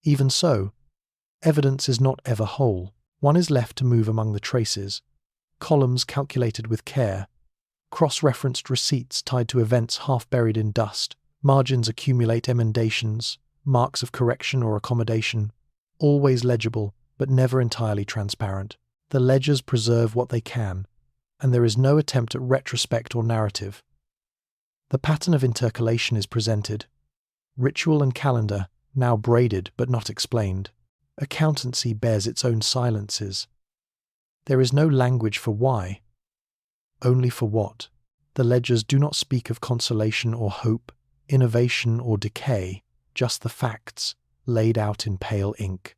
Even so, evidence is not ever whole. One is left to move among the traces, columns calculated with care, cross-referenced receipts tied to events half buried in dust, margins accumulate emendations, marks of correction or accommodation, always legible but never entirely transparent. The ledgers preserve what they can, and there is no attempt at retrospect or narrative. The pattern of intercalation is presented, ritual and calendar, now braided but not explained. Accountancy bears its own silences. There is no language for why, only for what. The ledgers do not speak of consolation or hope, innovation or decay, just the facts, laid out in pale ink.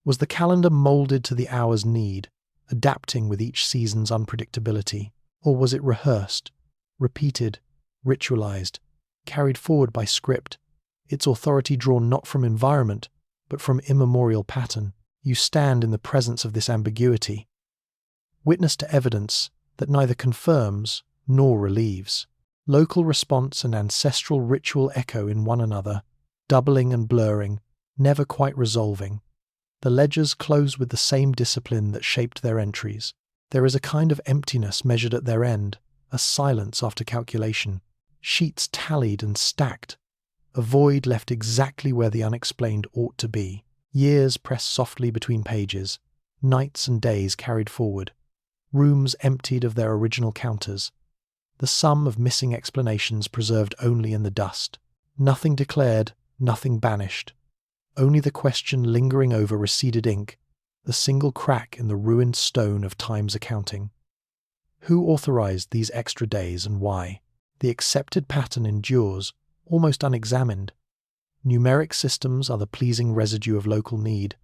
Was the calendar moulded to the hour's need, adapting with each season's unpredictability, or was it rehearsed, repeated, ritualized, carried forward by script, its authority drawn not from environment, but from immemorial pattern? You stand in the presence of this ambiguity, witness to evidence that neither confirms nor relieves. Local response and ancestral ritual echo in one another, doubling and blurring, never quite resolving. The ledgers close with the same discipline that shaped their entries. There is a kind of emptiness measured at their end, a silence after calculation. Sheets tallied and stacked, a void left exactly where the unexplained ought to be. Years pressed softly between pages, nights and days carried forward, rooms emptied of their original counters, the sum of missing explanations preserved only in the dust. Nothing declared, nothing banished. Only the question lingering over receded ink, the single crack in the ruined stone of time's accounting. Who authorized these extra days and why? The accepted pattern endures, almost unexamined. Numeric systems are the pleasing residue of local need,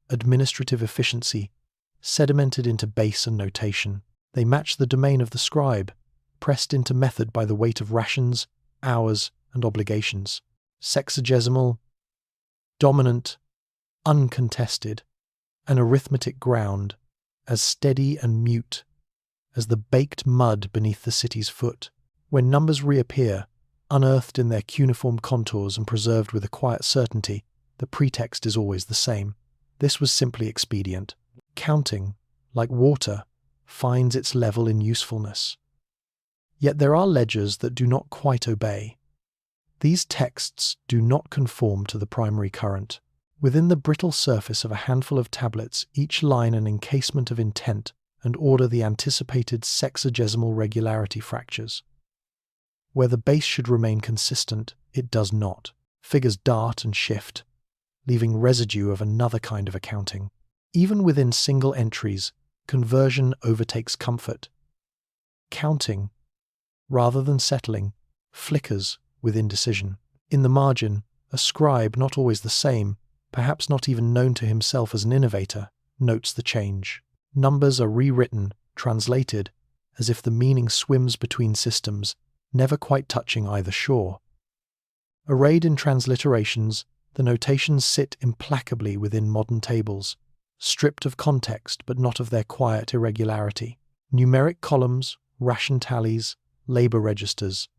administrative efficiency, sedimented into base and notation. They match the domain of the scribe, pressed into method by the weight of rations, hours, and obligations. Sexagesimal, dominant, uncontested, an arithmetic ground, as steady and mute as the baked mud beneath the city's foot. When numbers reappear, unearthed in their cuneiform contours and preserved with a quiet certainty, the pretext is always the same. This was simply expedient. Counting, like water, finds its level in usefulness. Yet there are ledgers that do not quite obey. These texts do not conform to the primary current. Within the brittle surface of a handful of tablets, each line an encasement of intent and order the anticipated sexagesimal regularity fractures. Where the base should remain consistent, it does not. Figures dart and shift, leaving residue of another kind of accounting. Even within single entries, conversion overtakes comfort. Counting, rather than settling, flickers with indecision. In the margin, a scribe, not always the same, perhaps not even known to himself as an innovator, notes the change. Numbers are rewritten, translated, as if the meaning swims between systems, never quite touching either shore. Arrayed in transliterations, the notations sit implacably within modern tables, stripped of context but not of their quiet irregularity. Numeric columns, ration tallies, labor registers.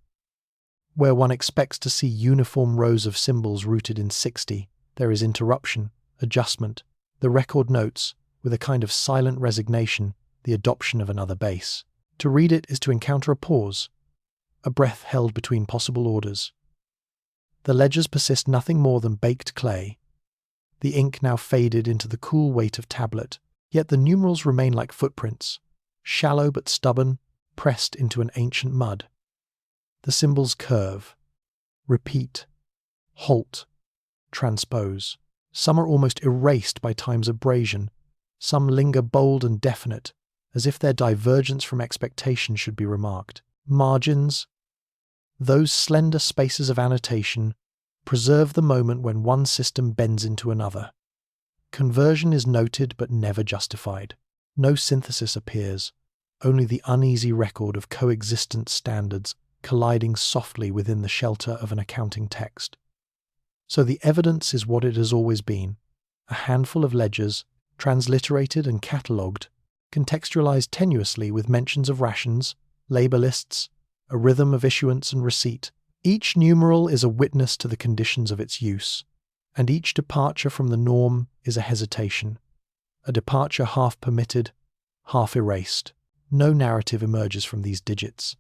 Where one expects to see uniform rows of symbols rooted in 60, there is interruption, adjustment. The record notes, with a kind of silent resignation, the adoption of another base. To read it is to encounter a pause, a breath held between possible orders. The ledgers persist nothing more than baked clay, the ink now faded into the cool weight of tablet, yet the numerals remain like footprints, shallow but stubborn, pressed into an ancient mud. The symbols curve, repeat, halt, transpose. Some are almost erased by time's abrasion, some linger bold and definite, as if their divergence from expectation should be remarked. Margins, those slender spaces of annotation, preserve the moment when one system bends into another. Conversion is noted but never justified. No synthesis appears, only the uneasy record of coexistent standards colliding softly within the shelter of an accounting text. So the evidence is what it has always been, a handful of ledgers, transliterated and catalogued, contextualized tenuously with mentions of rations, labor lists, a rhythm of issuance and receipt. Each numeral is a witness to the conditions of its use, and each departure from the norm is a hesitation, a departure half permitted, half erased. No narrative emerges from these digits.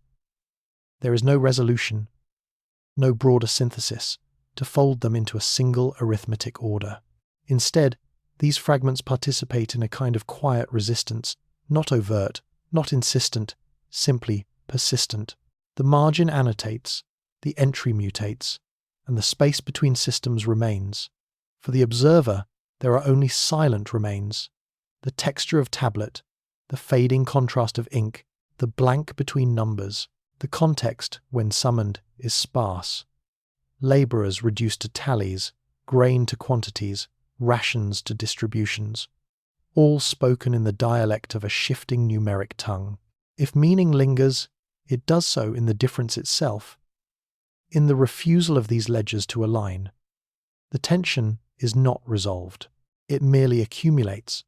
There is no resolution, no broader synthesis, to fold them into a single arithmetic order. Instead, these fragments participate in a kind of quiet resistance, not overt, not insistent, simply persistent. The margin annotates, the entry mutates, and the space between systems remains. For the observer, there are only silent remains. The texture of tablet, the fading contrast of ink, the blank between numbers. The context, when summoned, is sparse. Labourers reduced to tallies, grain to quantities, rations to distributions, all spoken in the dialect of a shifting numeric tongue. If meaning lingers, it does so in the difference itself, in the refusal of these ledgers to align. The tension is not resolved. It merely accumulates,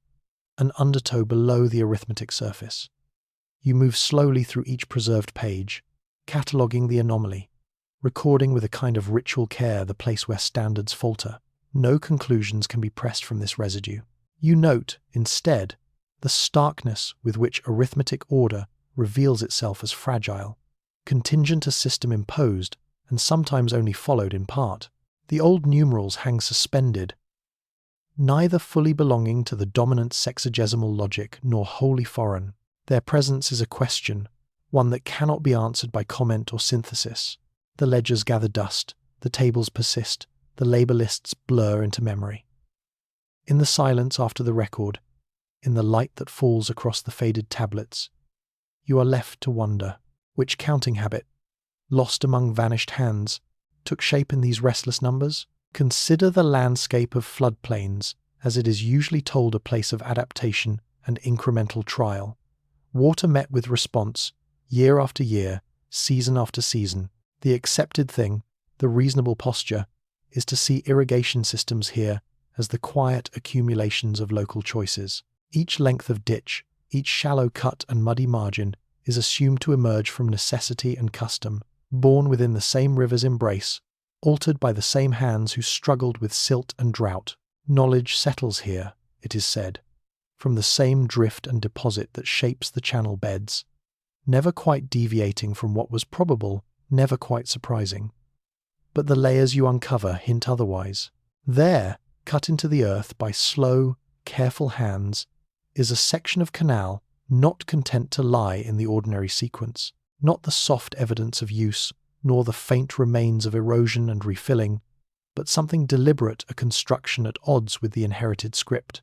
an undertow below the arithmetic surface. You move slowly through each preserved page, cataloguing the anomaly, recording with a kind of ritual care the place where standards falter. No conclusions can be pressed from this residue. You note, instead, the starkness with which arithmetic order reveals itself as fragile, contingent to system imposed, and sometimes only followed in part. The old numerals hang suspended, neither fully belonging to the dominant sexagesimal logic nor wholly foreign. Their presence is a question, one that cannot be answered by comment or synthesis. The ledgers gather dust, the tables persist, the labor lists blur into memory. In the silence after the record, in the light that falls across the faded tablets, you are left to wonder which counting habit, lost among vanished hands, took shape in these restless numbers. Consider the landscape of floodplains as it is usually told a place of adaptation and incremental trial, Water met with response, year after year, season after season. The accepted thing, the reasonable posture, is to see irrigation systems here as the quiet accumulations of local choices. Each length of ditch, each shallow cut and muddy margin is assumed to emerge from necessity and custom, born within the same river's embrace, altered by the same hands who struggled with silt and drought. Knowledge settles here, it is said, from the same drift and deposit that shapes the channel beds, never quite deviating from what was probable, never quite surprising. But the layers you uncover hint otherwise. There, cut into the earth by slow, careful hands, is a section of canal not content to lie in the ordinary sequence, not the soft evidence of use, nor the faint remains of erosion and refilling, but something deliberate, a construction at odds with the inherited script.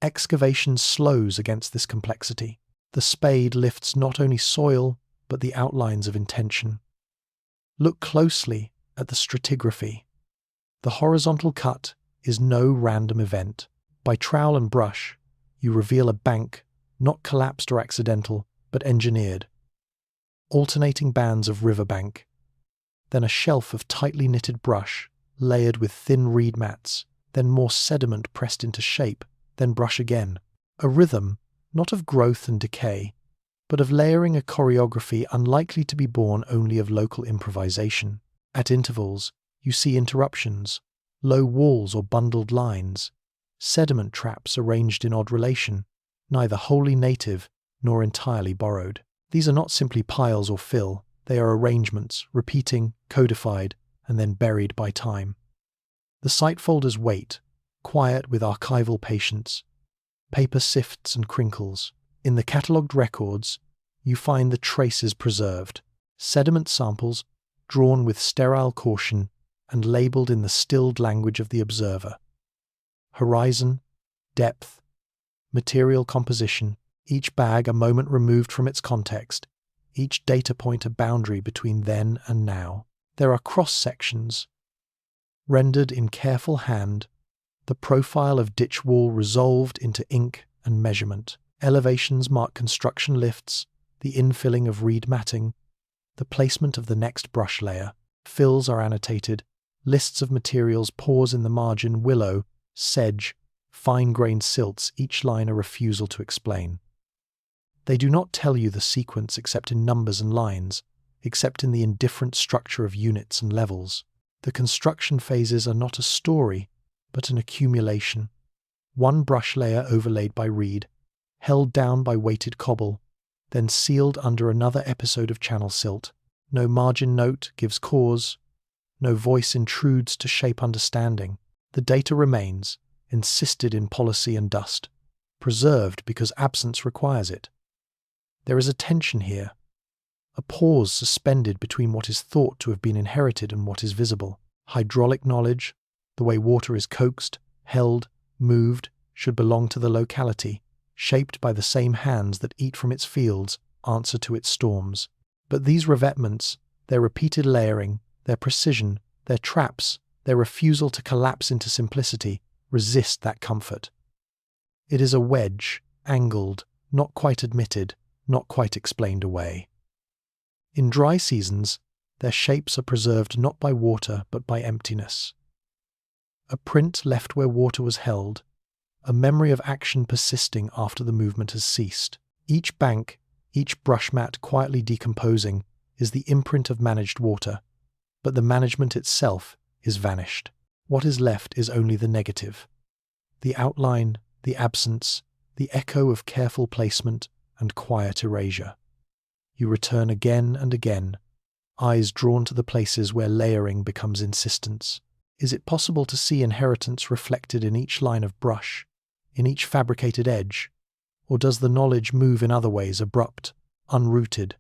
Excavation slows against this complexity. The spade lifts not only soil, but the outlines of intention. Look closely at the stratigraphy. The horizontal cut is no random event. By trowel and brush, you reveal a bank, not collapsed or accidental, but engineered. Alternating bands of riverbank, then a shelf of tightly knitted brush, layered with thin reed mats, then more sediment pressed into shape, then brush again. A rhythm, not of growth and decay, but of layering, a choreography unlikely to be born only of local improvisation. At intervals, you see interruptions, low walls or bundled lines, sediment traps arranged in odd relation, neither wholly native nor entirely borrowed. These are not simply piles or fill, they are arrangements, repeating, codified, and then buried by time. The site folders wait, quiet with archival patience. Paper sifts and crinkles. In the catalogued records, you find the traces preserved, sediment samples drawn with sterile caution and labelled in the stilled language of the observer. Horizon, depth, material composition, each bag a moment removed from its context, each data point a boundary between then and now. There are cross-sections, rendered in careful hand, the profile of ditch wall resolved into ink and measurement. Elevations mark construction lifts, the infilling of reed matting, the placement of the next brush layer. Fills are annotated, lists of materials pause in the margin, willow, sedge, fine-grained silts, each line a refusal to explain. They do not tell you the sequence except in numbers and lines, except in the indifferent structure of units and levels. The construction phases are not a story, but an accumulation. One brush layer overlaid by reed, held down by weighted cobble, then sealed under another episode of channel silt. No margin note gives cause, no voice intrudes to shape understanding. The data remains, insisted in policy and dust, preserved because absence requires it. There is a tension here, a pause suspended between what is thought to have been inherited and what is visible. Hydraulic knowledge, the way water is coaxed, held, moved, should belong to the locality, shaped by the same hands that eat from its fields, answer to its storms. But these revetments, their repeated layering, their precision, their traps, their refusal to collapse into simplicity, resist that comfort. It is a wedge, angled, not quite admitted, not quite explained away. In dry seasons, their shapes are preserved not by water but by emptiness. A print left where water was held, a memory of action persisting after the movement has ceased. Each bank, each brush mat quietly decomposing, is the imprint of managed water, but the management itself is vanished. What is left is only the negative, the outline, the absence, the echo of careful placement and quiet erasure. You return again and again, eyes drawn to the places where layering becomes insistence. Is it possible to see inheritance reflected in each line of brush, in each fabricated edge, or does the knowledge move in other ways, abrupt, unrooted,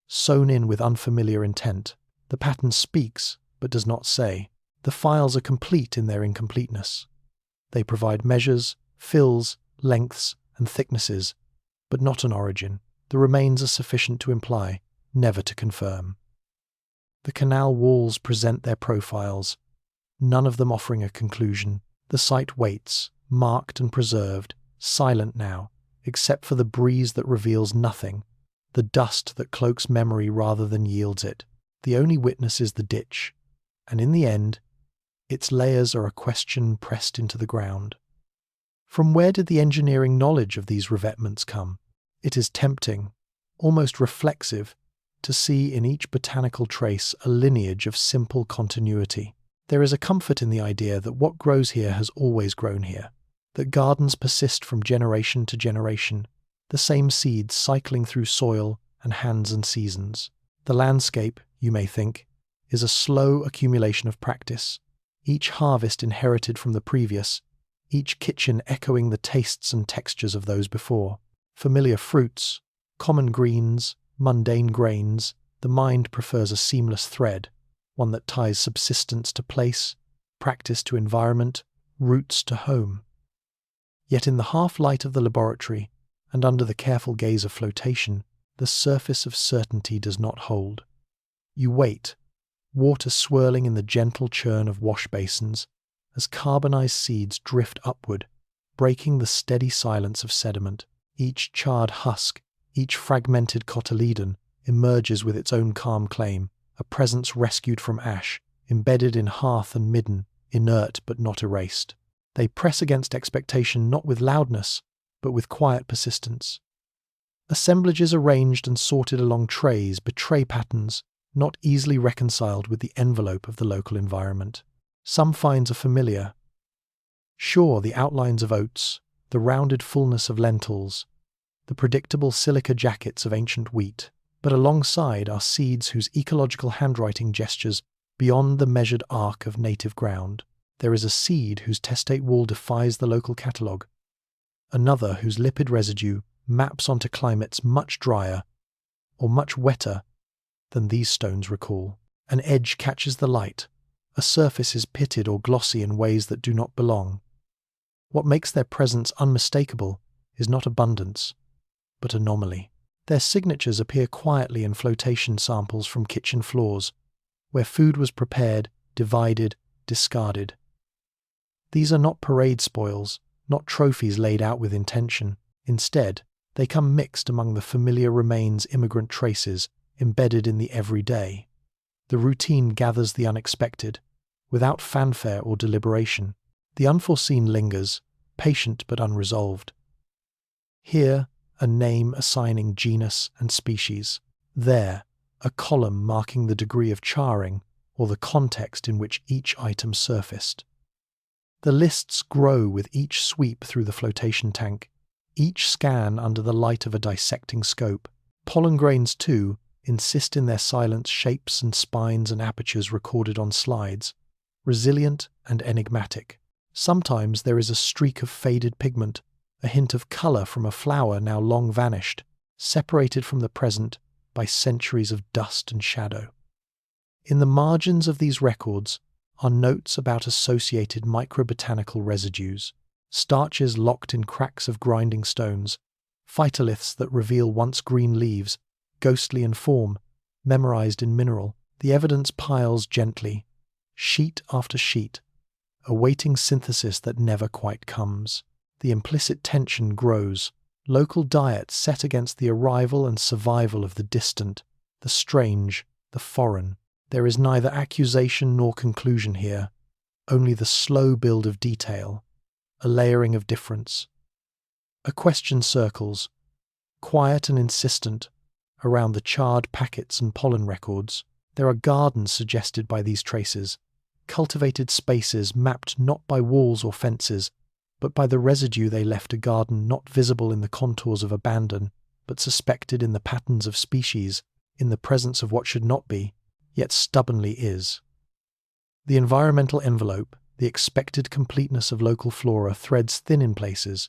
sewn in with unfamiliar intent? The pattern speaks, but does not say. The files are complete in their incompleteness. They provide measures, fills, lengths, and thicknesses, but not an origin. The remains are sufficient to imply, never to confirm. The canal walls present their profiles, none of them offering a conclusion. The site waits, marked and preserved, silent now, except for the breeze that reveals nothing, the dust that cloaks memory rather than yields it. The only witness is the ditch, and in the end, its layers are a question pressed into the ground. From where did the engineering knowledge of these revetments come? It is tempting, almost reflexive, to see in each botanical trace a lineage of simple continuity. There is a comfort in the idea that what grows here has always grown here, that gardens persist from generation to generation, the same seeds cycling through soil and hands and seasons. The landscape, you may think, is a slow accumulation of practice, each harvest inherited from the previous, each kitchen echoing the tastes and textures of those before. Familiar fruits, common greens, mundane grains, the mind prefers a seamless thread, one that ties subsistence to place, practice to environment, roots to home. Yet in the half-light of the laboratory, and under the careful gaze of flotation, the surface of certainty does not hold. You wait, water swirling in the gentle churn of wash basins, as carbonized seeds drift upward, breaking the steady silence of sediment. Each charred husk, each fragmented cotyledon emerges with its own calm claim, a presence rescued from ash, embedded in hearth and midden, inert but not erased. They press against expectation not with loudness, but with quiet persistence. Assemblages arranged and sorted along trays betray patterns not easily reconciled with the envelope of the local environment. Some finds are familiar. Sure, the outlines of oats, the rounded fullness of lentils, the predictable silica jackets of ancient wheat, but alongside are seeds whose ecological handwriting gestures beyond the measured arc of native ground. There is a seed whose testate wall defies the local catalogue, another whose lipid residue maps onto climates much drier or much wetter than these stones recall. An edge catches the light, a surface is pitted or glossy in ways that do not belong. What makes their presence unmistakable is not abundance, but anomaly. Their signatures appear quietly in flotation samples from kitchen floors, where food was prepared, divided, discarded. These are not parade spoils, not trophies laid out with intention. Instead, they come mixed among the familiar remains, immigrant traces, embedded in the everyday. The routine gathers the unexpected, without fanfare or deliberation. The unforeseen lingers, patient but unresolved. Here, a name assigning genus and species. There, a column marking the degree of charring or the context in which each item surfaced. The lists grow with each sweep through the flotation tank, each scan under the light of a dissecting scope. Pollen grains, too, insist in their silence shapes and spines and apertures recorded on slides, resilient and enigmatic. Sometimes there is a streak of faded pigment, a hint of colour from a flower now long vanished, separated from the present by centuries of dust and shadow. In the margins of these records are notes about associated microbotanical residues, starches locked in cracks of grinding stones, phytoliths that reveal once green leaves, ghostly in form, memorized in mineral. The evidence piles gently, sheet after sheet, awaiting synthesis that never quite comes. The implicit tension grows, local diet set against the arrival and survival of the distant, the strange, the foreign. There is neither accusation nor conclusion here, only the slow build of detail, a layering of difference. A question circles, quiet and insistent, around the charred packets and pollen records. There are gardens suggested by these traces, cultivated spaces mapped not by walls or fences, but by the residue they left, a garden not visible in the contours of abandon, but suspected in the patterns of species, in the presence of what should not be, yet stubbornly is. The environmental envelope, the expected completeness of local flora, threads thin in places,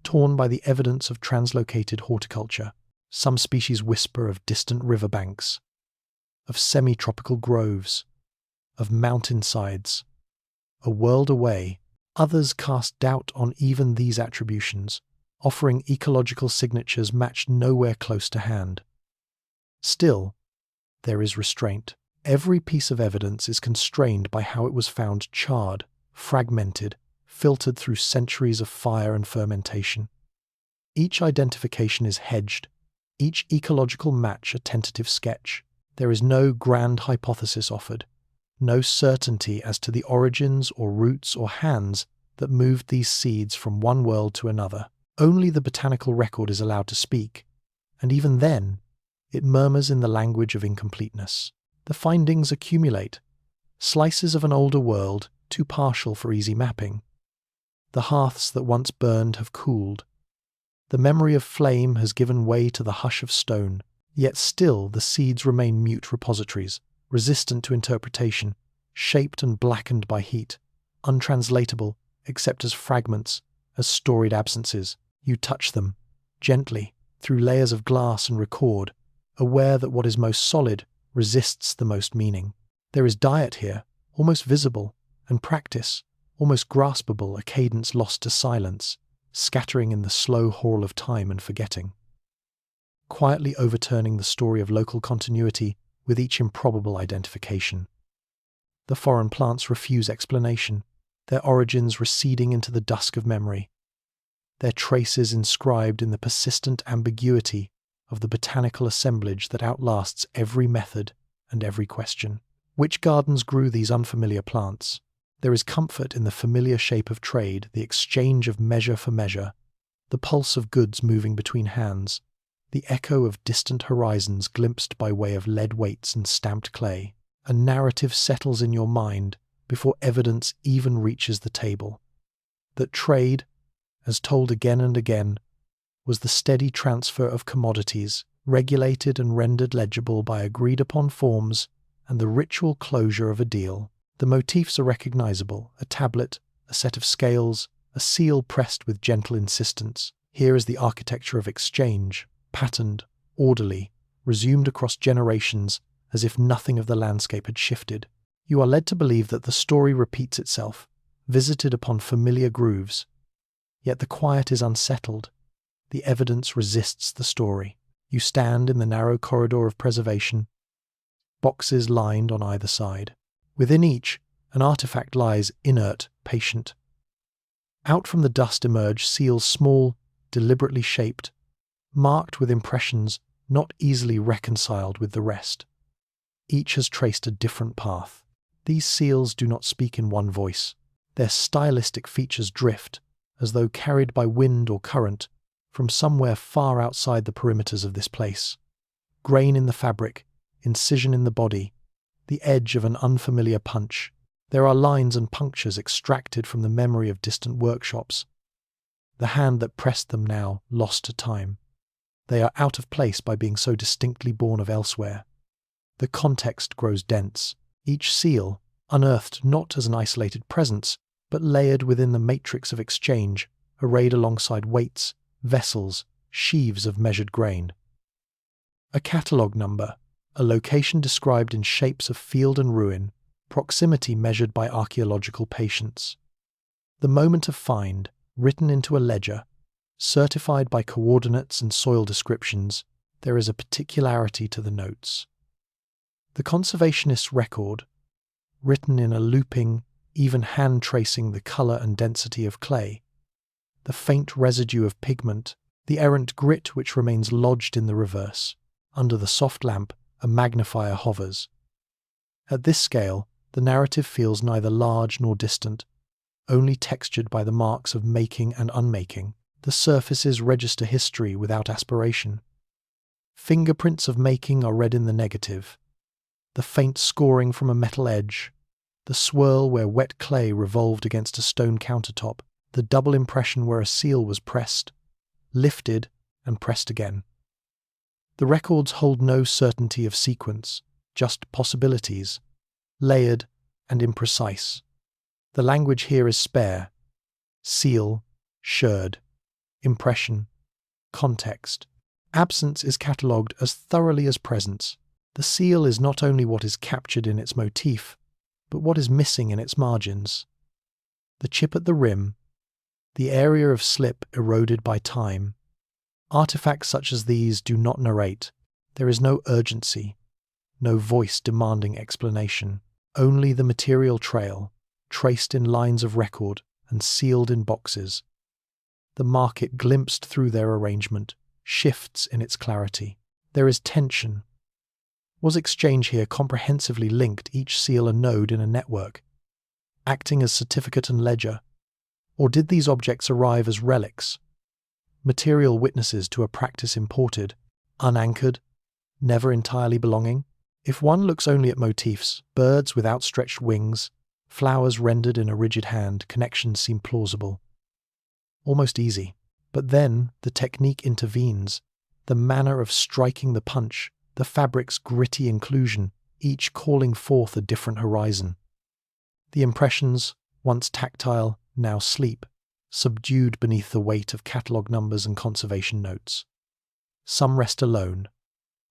torn by the evidence of translocated horticulture. Some species whisper of distant riverbanks, of semi-tropical groves, of mountainsides, a world away. Others cast doubt on even these attributions, offering ecological signatures matched nowhere close to hand. Still, there is restraint. Every piece of evidence is constrained by how it was found, charred, fragmented, filtered through centuries of fire and fermentation. Each identification is hedged, each ecological match a tentative sketch. There is no grand hypothesis offered, no certainty as to the origins or roots or hands that moved these seeds from one world to another. Only the botanical record is allowed to speak, and even then, it murmurs in the language of incompleteness. The findings accumulate, slices of an older world, too partial for easy mapping. The hearths that once burned have cooled. The memory of flame has given way to the hush of stone, yet still the seeds remain mute repositories, resistant to interpretation, shaped and blackened by heat, untranslatable except as fragments, as storied absences. You touch them, gently, through layers of glass and record, aware that what is most solid resists the most meaning. There is diet here, almost visible, and practice, almost graspable, a cadence lost to silence, scattering in the slow hall of time and forgetting, quietly overturning the story of local continuity with each improbable identification. The foreign plants refuse explanation, their origins receding into the dusk of memory, their traces inscribed in the persistent ambiguity of the botanical assemblage that outlasts every method and every question. Which gardens grew these unfamiliar plants? There is comfort in the familiar shape of trade, the exchange of measure for measure, the pulse of goods moving between hands, the echo of distant horizons glimpsed by way of lead weights and stamped clay. A narrative settles in your mind before evidence even reaches the table. That trade, as told again and again, was the steady transfer of commodities, regulated and rendered legible by agreed-upon forms and the ritual closure of a deal. The motifs are recognizable: a tablet, a set of scales, a seal pressed with gentle insistence. Here is the architecture of exchange, patterned, orderly, resumed across generations as if nothing of the landscape had shifted. You are led to believe that the story repeats itself, visited upon familiar grooves. Yet the quiet is unsettled. The evidence resists the story. You stand in the narrow corridor of preservation, boxes lined on either side. Within each, an artifact lies inert, patient. Out from the dust emerge seals small, deliberately shaped, marked with impressions not easily reconciled with the rest. Each has traced a different path. These seals do not speak in one voice. Their stylistic features drift, as though carried by wind or current, from somewhere far outside the perimeters of this place. Grain in the fabric, incision in the body, the edge of an unfamiliar punch. There are lines and punctures extracted from the memory of distant workshops. The hand that pressed them now lost to time. They are out of place by being so distinctly born of elsewhere. The context grows dense, each seal unearthed not as an isolated presence, but layered within the matrix of exchange, arrayed alongside weights, vessels, sheaves of measured grain. A catalogue number, a location described in shapes of field and ruin, proximity measured by archaeological patience. The moment of find, written into a ledger, certified by coordinates and soil descriptions, there is a particularity to the notes. The conservationist's record, written in a looping, even hand tracing the colour and density of clay, the faint residue of pigment, the errant grit which remains lodged in the reverse. Under the soft lamp, a magnifier hovers. At this scale, the narrative feels neither large nor distant, only textured by the marks of making and unmaking. The surfaces register history without aspiration. Fingerprints of making are read in the negative. The faint scoring from a metal edge, the swirl where wet clay revolved against a stone countertop, the double impression where a seal was pressed, lifted, and pressed again. The records hold no certainty of sequence, just possibilities, layered and imprecise. The language here is spare: seal, sherd, impression, context. Absence is catalogued as thoroughly as presence. The seal is not only what is captured in its motif, but what is missing in its margins. The chip at the rim, the area of slip eroded by time. Artifacts such as these do not narrate. There is no urgency, no voice demanding explanation. Only the material trail, traced in lines of record and sealed in boxes. The market, glimpsed through their arrangement, shifts in its clarity. There is tension. Was exchange here comprehensively linked, each seal a node in a network, acting as certificate and ledger? Or did these objects arrive as relics, material witnesses to a practice imported, unanchored, never entirely belonging? If one looks only at motifs, birds with outstretched wings, flowers rendered in a rigid hand, connections seem plausible, almost easy. But then the technique intervenes, the manner of striking the punch, the fabric's gritty inclusion, each calling forth a different horizon. The impressions, once tactile, now sleep, subdued beneath the weight of catalogue numbers and conservation notes. Some rest alone,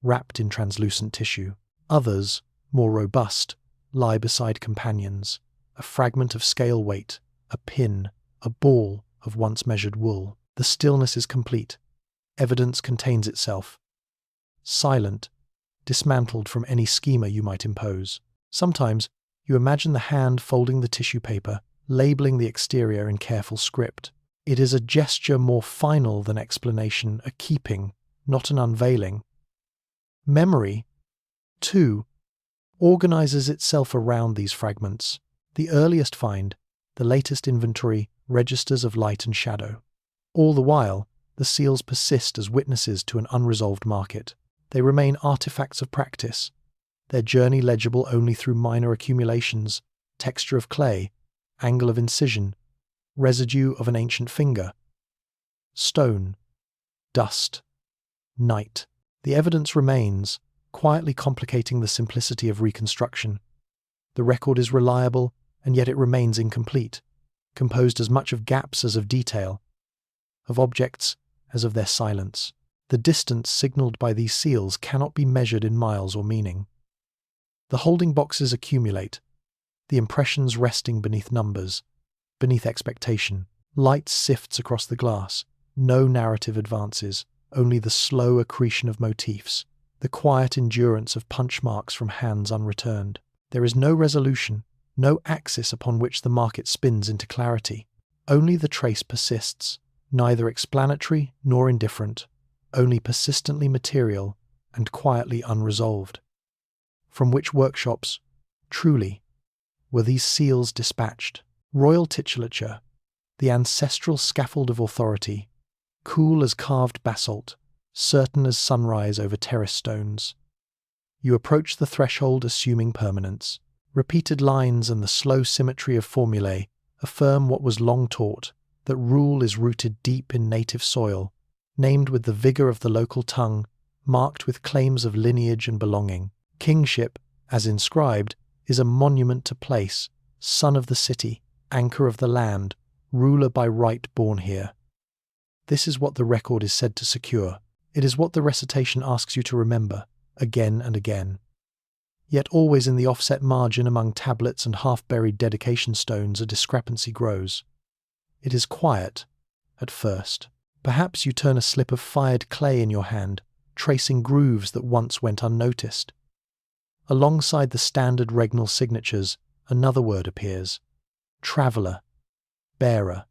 wrapped in translucent tissue. Others, more robust, lie beside companions, a fragment of scale weight, a pin, a ball of once measured wool. The stillness is complete. Evidence contains itself, silent, dismantled from any schema you might impose. Sometimes you imagine the hand folding the tissue paper, labeling the exterior in careful script. It is a gesture more final than explanation, a keeping, not an unveiling. Memory, too, organizes itself around these fragments. The earliest find, the latest inventory, registers of light and shadow. All the while, the seals persist as witnesses to an unresolved market. They remain artifacts of practice, their journey legible only through minor accumulations, texture of clay, angle of incision, residue of an ancient finger. Stone, dust, night. The evidence remains, quietly complicating the simplicity of reconstruction. The record is reliable, and yet it remains incomplete, composed as much of gaps as of detail, of objects as of their silence. The distance signaled by these seals cannot be measured in miles or meaning. The holding boxes accumulate, the impressions resting beneath numbers, beneath expectation. Light sifts across the glass, no narrative advances, only the slow accretion of motifs, the quiet endurance of punch marks from hands unreturned. There is no resolution, no axis upon which the market spins into clarity. Only the trace persists, neither explanatory nor indifferent, only persistently material and quietly unresolved. From which workshops, truly, were these seals dispatched? Royal titulature, the ancestral scaffold of authority, cool as carved basalt, certain as sunrise over terrace stones. You approach the threshold assuming permanence. Repeated lines and the slow symmetry of formulae affirm what was long taught, that rule is rooted deep in native soil, named with the vigour of the local tongue, marked with claims of lineage and belonging. Kingship, as inscribed, is a monument to place, son of the city, anchor of the land, ruler by right born here. This is what the record is said to secure. It is what the recitation asks you to remember, again and again. Yet always in the offset margin among tablets and half-buried dedication stones a discrepancy grows. It is quiet, at first. Perhaps you turn a slip of fired clay in your hand, tracing grooves that once went unnoticed. Alongside the standard regnal signatures, another word appears. Traveller, bearer,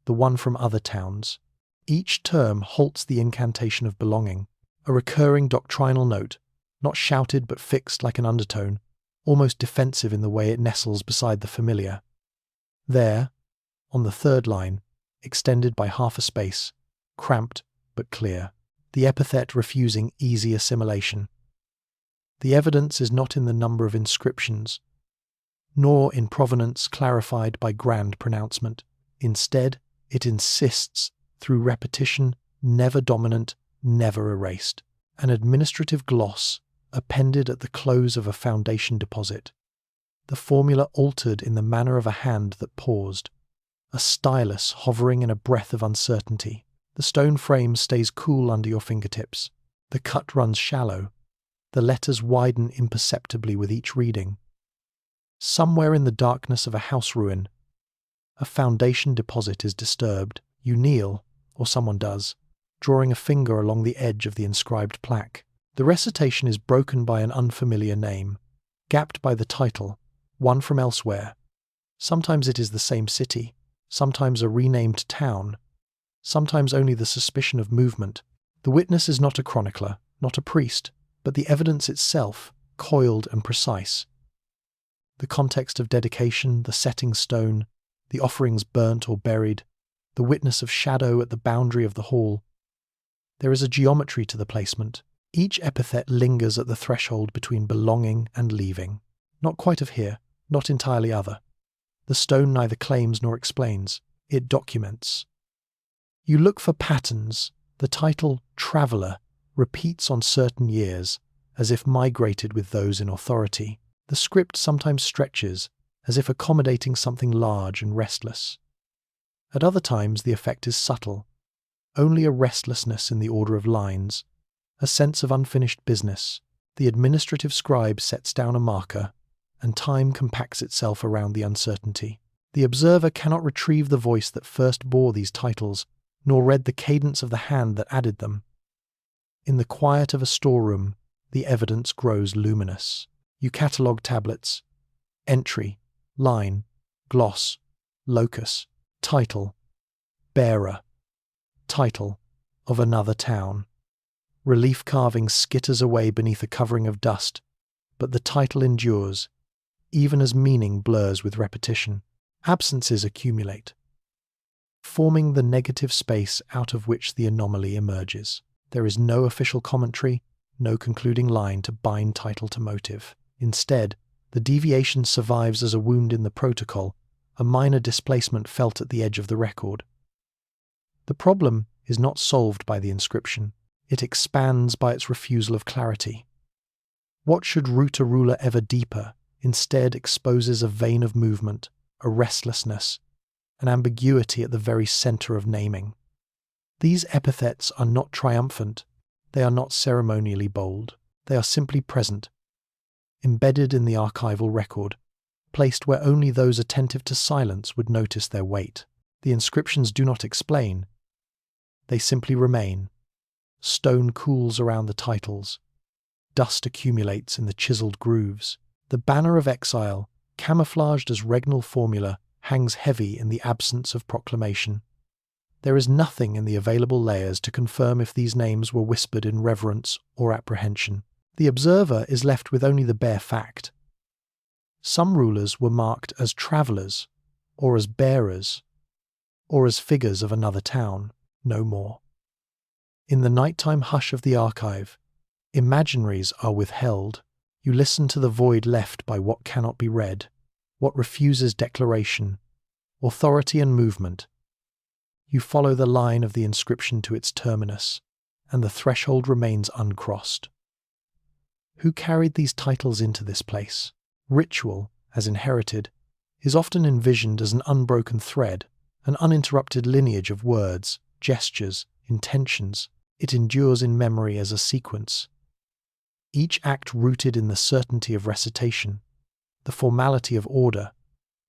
the one from other towns. Each term halts the incantation of belonging, a recurring doctrinal note, not shouted but fixed like an undertone, almost defensive in the way it nestles beside the familiar. There, on the third line, extended by half a space, cramped but clear, the epithet refusing easy assimilation. The evidence is not in the number of inscriptions, nor in provenance clarified by grand pronouncement. Instead, it insists, through repetition, never dominant, never erased, an administrative gloss appended at the close of a foundation deposit, the formula altered in the manner of a hand that paused, a stylus hovering in a breath of uncertainty. The stone frame stays cool under your fingertips. The cut runs shallow. The letters widen imperceptibly with each reading. Somewhere in the darkness of a house ruin, a foundation deposit is disturbed. You kneel, or someone does, drawing a finger along the edge of the inscribed plaque. The recitation is broken by an unfamiliar name, gapped by the title, one from elsewhere. Sometimes it is the same city, sometimes a renamed town, sometimes only the suspicion of movement. The witness is not a chronicler, not a priest, but the evidence itself, coiled and precise. The context of dedication, the setting stone, the offerings burnt or buried, the witness of shadow at the boundary of the hall. There is a geometry to the placement. Each epithet lingers at the threshold between belonging and leaving. Not quite of here, not entirely other. The stone neither claims nor explains. It documents. You look for patterns. The title traveller repeats on certain years, as if migrated with those in authority. The script sometimes stretches, as if accommodating something large and restless. At other times the effect is subtle, only a restlessness in the order of lines, a sense of unfinished business. The administrative scribe sets down a marker, and time compacts itself around the uncertainty. The observer cannot retrieve the voice that first bore these titles, nor read the cadence of the hand that added them. In the quiet of a storeroom, the evidence grows luminous. You catalogue tablets, entry, line, gloss, locus, title, bearer, title, of another town. Relief carving skitters away beneath a covering of dust, but the title endures, even as meaning blurs with repetition. Absences accumulate, forming the negative space out of which the anomaly emerges. There is no official commentary, no concluding line to bind title to motive. Instead, the deviation survives as a wound in the protocol, a minor displacement felt at the edge of the record. The problem is not solved by the inscription. It expands by its refusal of clarity. What should root a ruler ever deeper, instead exposes a vein of movement, a restlessness, an ambiguity at the very center of naming. These epithets are not triumphant, they are not ceremonially bold, they are simply present, embedded in the archival record, placed where only those attentive to silence would notice their weight. The inscriptions do not explain, they simply remain. Stone cools around the titles. Dust accumulates in the chiseled grooves. The banner of exile, camouflaged as regnal formula, hangs heavy in the absence of proclamation. There is nothing in the available layers to confirm if these names were whispered in reverence or apprehension. The observer is left with only the bare fact. Some rulers were marked as travellers, or as bearers, or as figures of another town, no more. In the nighttime hush of the archive, imaginaries are withheld. You listen to the void left by what cannot be read, what refuses declaration, authority and movement. You follow the line of the inscription to its terminus, and the threshold remains uncrossed. Who carried these titles into this place? Ritual, as inherited, is often envisioned as an unbroken thread, an uninterrupted lineage of words, gestures, intentions. It endures in memory as a sequence. Each act rooted in the certainty of recitation, the formality of order,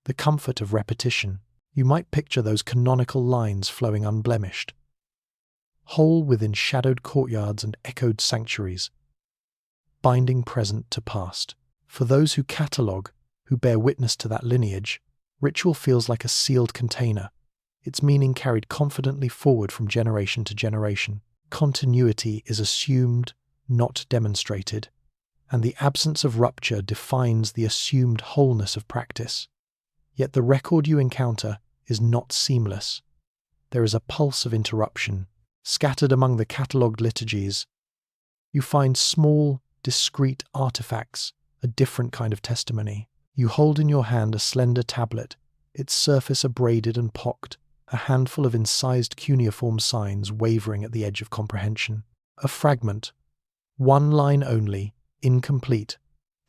the comfort of repetition. You might picture those canonical lines flowing unblemished, whole within shadowed courtyards and echoed sanctuaries, binding present to past. For those who catalogue, who bear witness to that lineage, ritual feels like a sealed container, its meaning carried confidently forward from generation to generation. Continuity is assumed, not demonstrated, and the absence of rupture defines the assumed wholeness of practice. Yet the record you encounter is not seamless. There is a pulse of interruption. Scattered among the catalogued liturgies, you find small, discrete artifacts, a different kind of testimony. You hold in your hand a slender tablet, its surface abraded and pocked, a handful of incised cuneiform signs wavering at the edge of comprehension. A fragment, one line only, incomplete,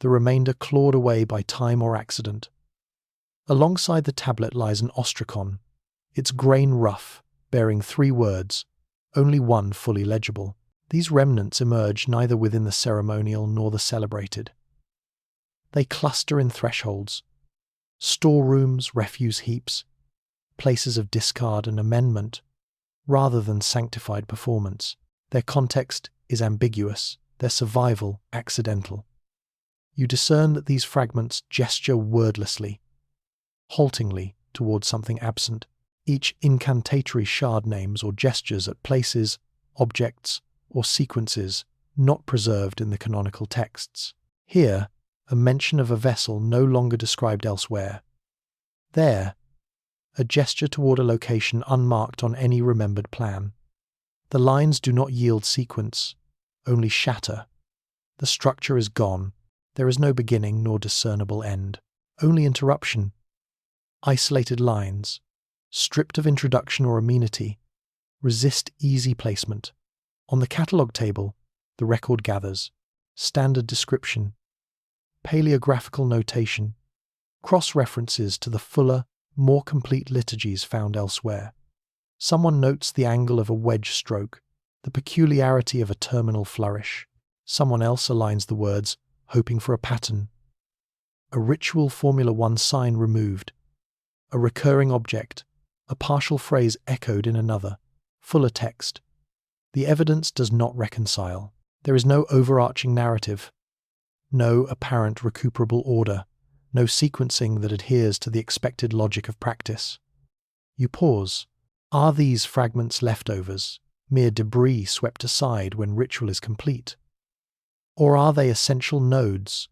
the remainder clawed away by time or accident. Alongside the tablet lies an ostracon, its grain rough, bearing 3 words, only one fully legible. These remnants emerge neither within the ceremonial nor the celebrated. They cluster in thresholds, storerooms, refuse heaps, places of discard and amendment, rather than sanctified performance. Their context is ambiguous, their survival accidental. You discern that these fragments gesture wordlessly, haltingly towards something absent. Each incantatory shard names or gestures at places, objects, or sequences not preserved in the canonical texts. Here, a mention of a vessel no longer described elsewhere. There, a gesture toward a location unmarked on any remembered plan. The lines do not yield sequence, only shatter. The structure is gone. There is no beginning nor discernible end. Only interruption. Isolated lines, stripped of introduction or amenity, resist easy placement. On the catalogue table, the record gathers. Standard description, paleographical notation, cross-references to the fuller, more complete liturgies found elsewhere. Someone notes the angle of a wedge stroke, the peculiarity of a terminal flourish. Someone else aligns the words, hoping for a pattern. A ritual Formula 1 sign removed. A recurring object, a partial phrase echoed in another, fuller text. The evidence does not reconcile. There is no overarching narrative, no apparent recuperable order, no sequencing that adheres to the expected logic of practice. You pause. Are these fragments leftovers, mere debris swept aside when ritual is complete? Or are they essential nodes,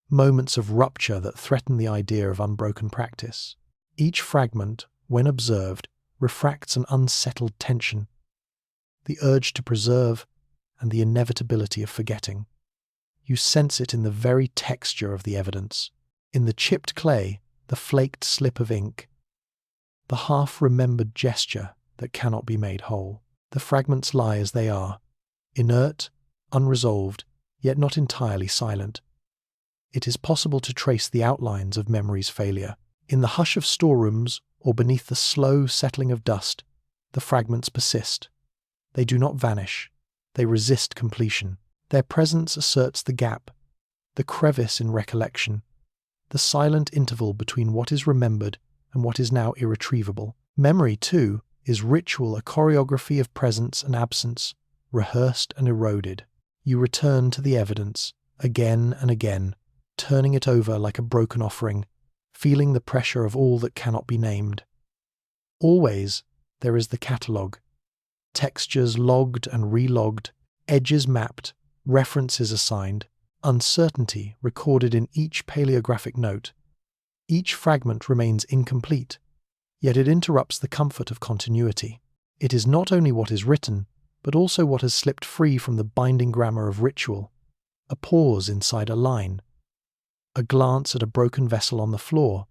moments of rupture that threaten the idea of unbroken practice? Each fragment, when observed, refracts an unsettled tension, the urge to preserve and the inevitability of forgetting. You sense it in the very texture of the evidence, in the chipped clay, the flaked slip of ink, the half-remembered gesture that cannot be made whole. The fragments lie as they are, inert, unresolved, yet not entirely silent. It is possible to trace the outlines of memory's failure. In the hush of storerooms or beneath the slow settling of dust, the fragments persist. They do not vanish. They resist completion. Their presence asserts the gap, the crevice in recollection, the silent interval between what is remembered and what is now irretrievable. Memory, too, is ritual, a choreography of presence and absence, rehearsed and eroded. You return to the evidence, again and again, turning it over like a broken offering, feeling the pressure of all that cannot be named. Always there is the catalogue, textures logged and relogged, edges mapped, references assigned, uncertainty recorded in each paleographic note. Each fragment remains incomplete, yet it interrupts the comfort of continuity. It is not only what is written, but also what has slipped free from the binding grammar of ritual. A pause inside a line, a glance at a broken vessel on the floor,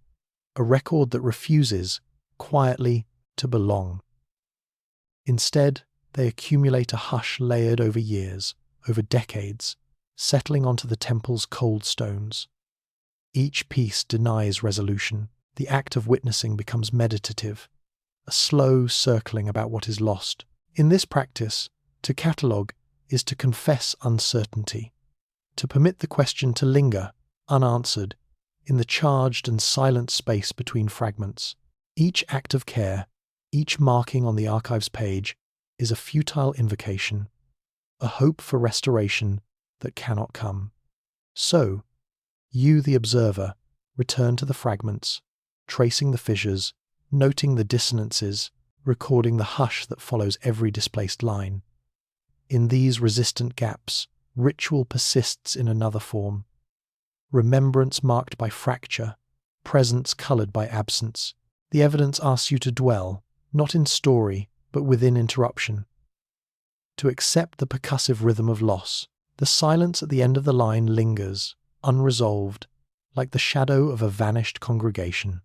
a record that refuses, quietly, to belong. Instead, they accumulate a hush layered over years, over decades, settling onto the temple's cold stones. Each piece denies resolution. The act of witnessing becomes meditative, a slow circling about what is lost. In this practice, to catalogue is to confess uncertainty, to permit the question to linger, unanswered, in the charged and silent space between fragments. Each act of care, each marking on the archive's page, is a futile invocation, a hope for restoration that cannot come. So, you, the observer, return to the fragments, tracing the fissures, noting the dissonances, recording the hush that follows every displaced line. In these resistant gaps, ritual persists in another form. Remembrance marked by fracture, presence coloured by absence. The evidence asks you to dwell, not in story, but within interruption. To accept the percussive rhythm of loss. The silence at the end of the line lingers, unresolved, like the shadow of a vanished congregation.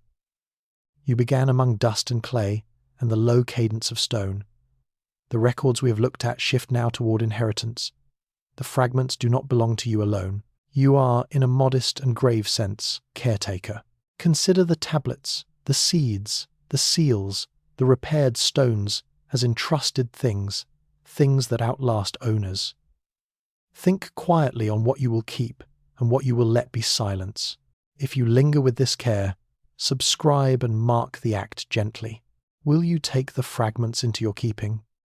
You began among dust and clay and the low cadence of stone. The records we have looked at shift now toward inheritance. The fragments do not belong to you alone. You are, in a modest and grave sense, caretaker. Consider the tablets, the seeds, the seals, the repaired stones as entrusted things, things that outlast owners. Think quietly on what you will keep and what you will let be silence. If you linger with this care, subscribe and mark the act gently. Will you take the fragments into your keeping?